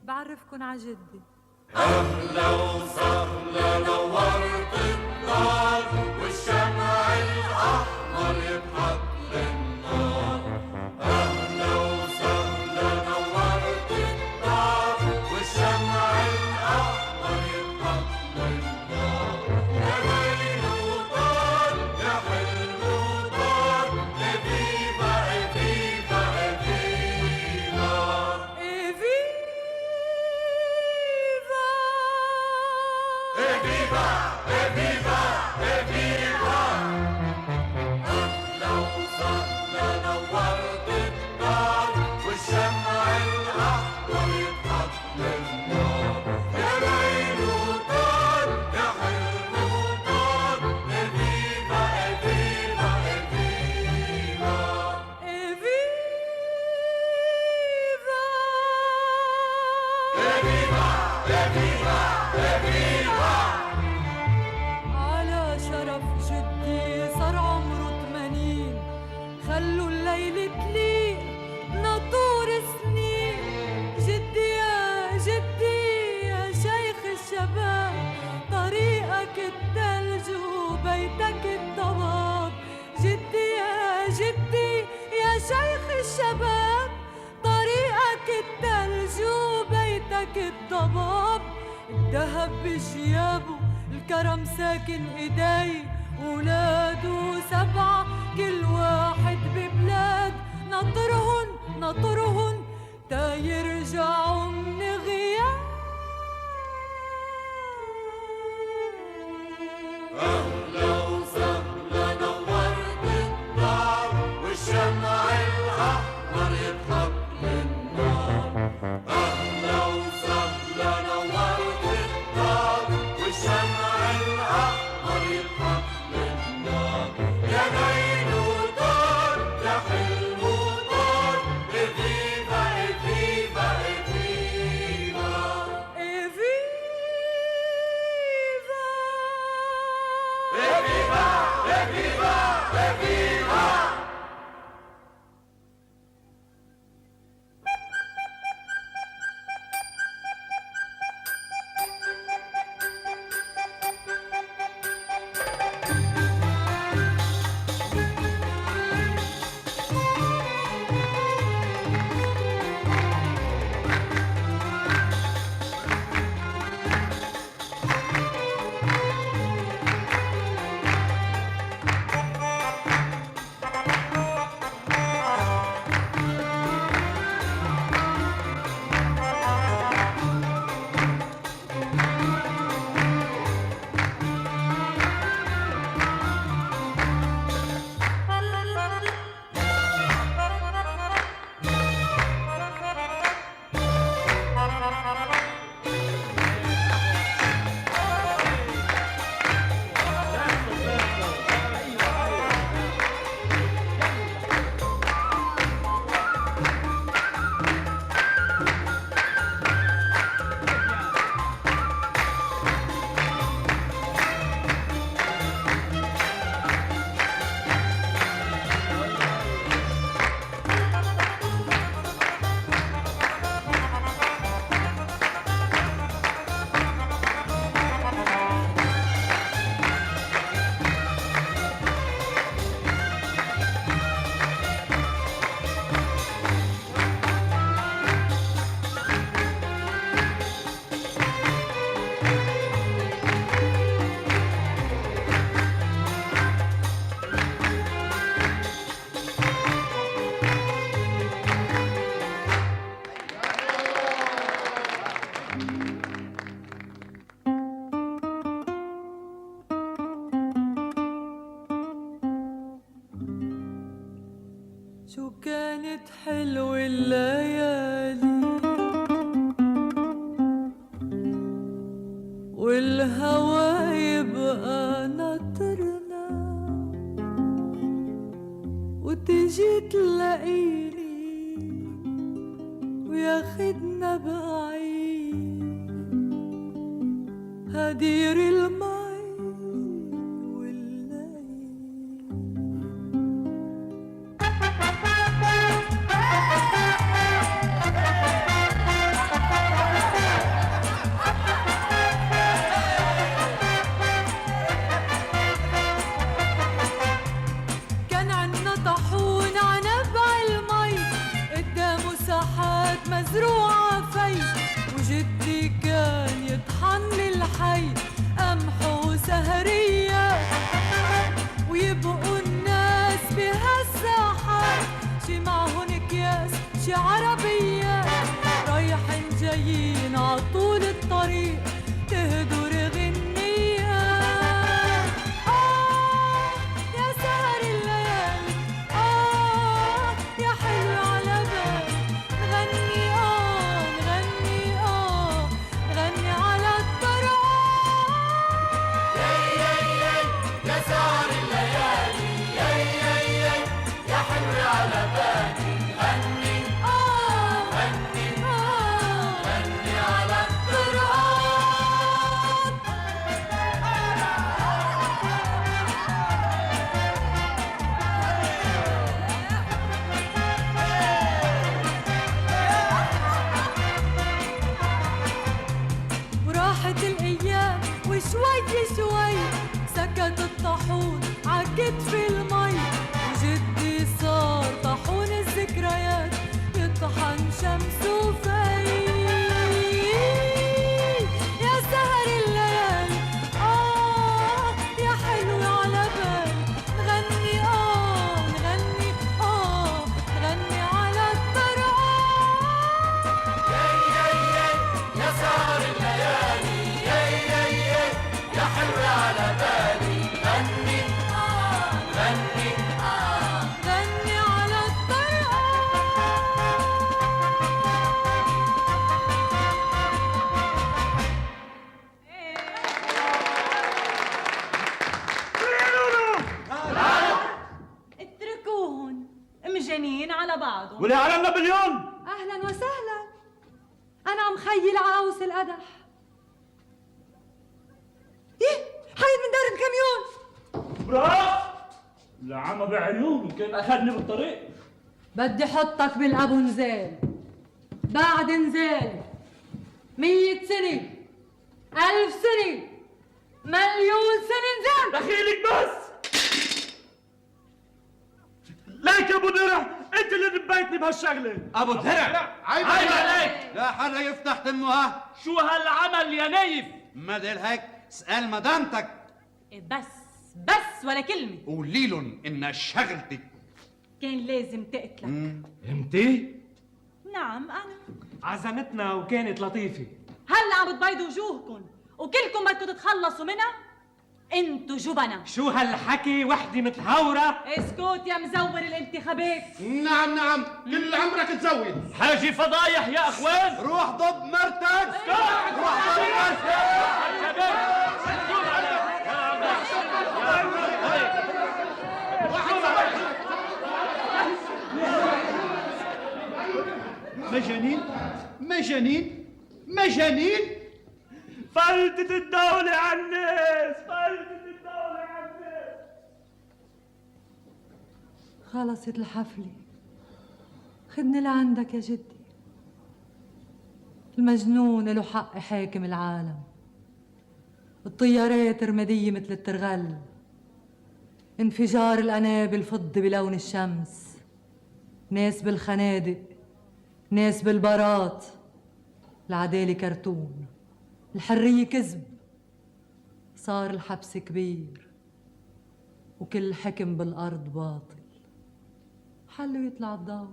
بعرفكن على جدي. أهلا وسهلا نورت الدار والشمع الأحمر يضحك للنار. أهلا وسهلا نورت الدار والشمع الأحمر يضحك للنار. خلوا الليل تليق ناطور سنين. جدي يا شيخ الشباب طريقك الثلج وبيتك الضباب. جدي يا شيخ الشباب طريقك الثلج وبيتك الضباب. الذهب بشيابه الكرم ساكن ايدي ولاده 7 كل واحد ببلاد. ناطرهن تا يرجعوا من غياب. أهلا وسهلا نورت الدار والشمع الأحمر يضحك للنار. أهلا وسهلا نورت الدار والشمع الأحمر يضحك للنار. يا ليل وطار يا حلم وطار إفيفا إفيفا إفيفا شو كانت حلوة الليالي والهوى يبقى ناطرنا وتجي تلاقيني وياخدنا بعيد هدير المي مزروعة في وجدي كان يطحن الحي قمح على بعضهم. وليه على نابليون؟ اهلا وسهلا، انا عم خيل عاوس القدح. ايه حيد من دار الكاميون. براس العمى بعيون كان اخذني بالطريق. بدي احطك بالابو نزال، بعد نزال 100 سنة 1000 سنة مليون سنة نزال. دخيلك بس. ليك يا ابو درع، انت اللي نبيتني بهالشغله. ابو درع عيب عليك. لا حدا يفتح تمه. شو هالعمل يا نايف؟ ما دير هيك، اسال مدامتك. بس ولا كلمة. قولي لهم ان شغلتك كان لازم تقتلك. امتى؟ نعم أنا. عزمتنا وكانت لطيفة. هلا عم بتبيضوا وجوهكم وكلكم بدكم تتخلصوا منها. انتوا جبنة. شو هالحكي؟ وحدة متهورة. اسكت يا مزور الانتخابات. نعم كل عمرك تزود. حاجي فضايح يا اخوان. روح ضب مرتك. روح ضب مرتك. مجانين فلتت الدولة على الناس. فلتت الدولة على الناس. خلصت الحفلة، خدني لعندك يا جدي. المجنون له حق حاكم العالم. الطيارات رمادية مثل الترغل، انفجار القنابل فضي بلون الشمس، ناس بالخنادق، ناس بالبارات. العدالة كرتون، الحرية كذب، صار الحبس كبير، وكل حكم بالأرض باطل. حلو يطلع الضوء.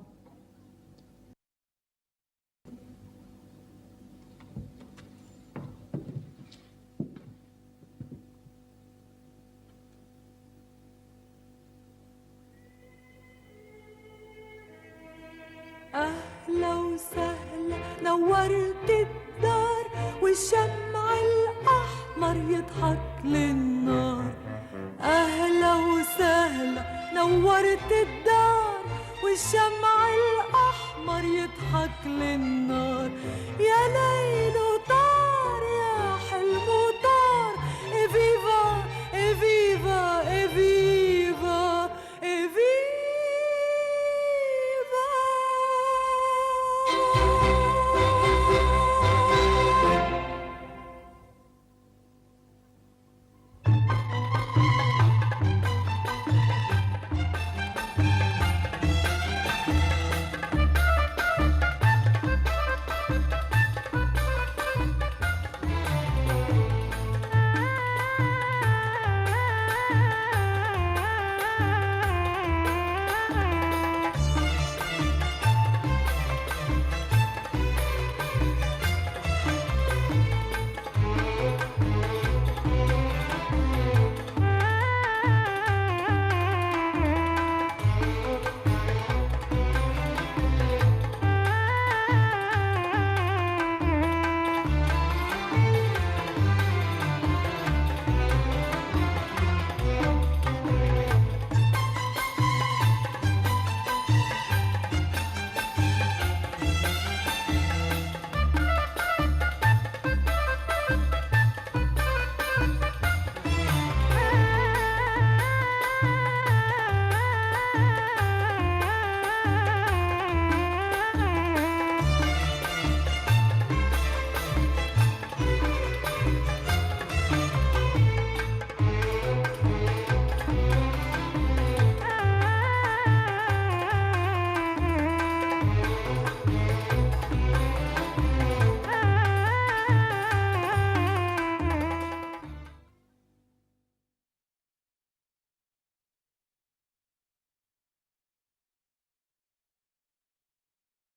أهلا وسهلا نورت الدار والشمع الأحمر يضحك للنار. أهلا وسهلا نورت الدار والشمع الأحمر يضحك للنار. يا ليل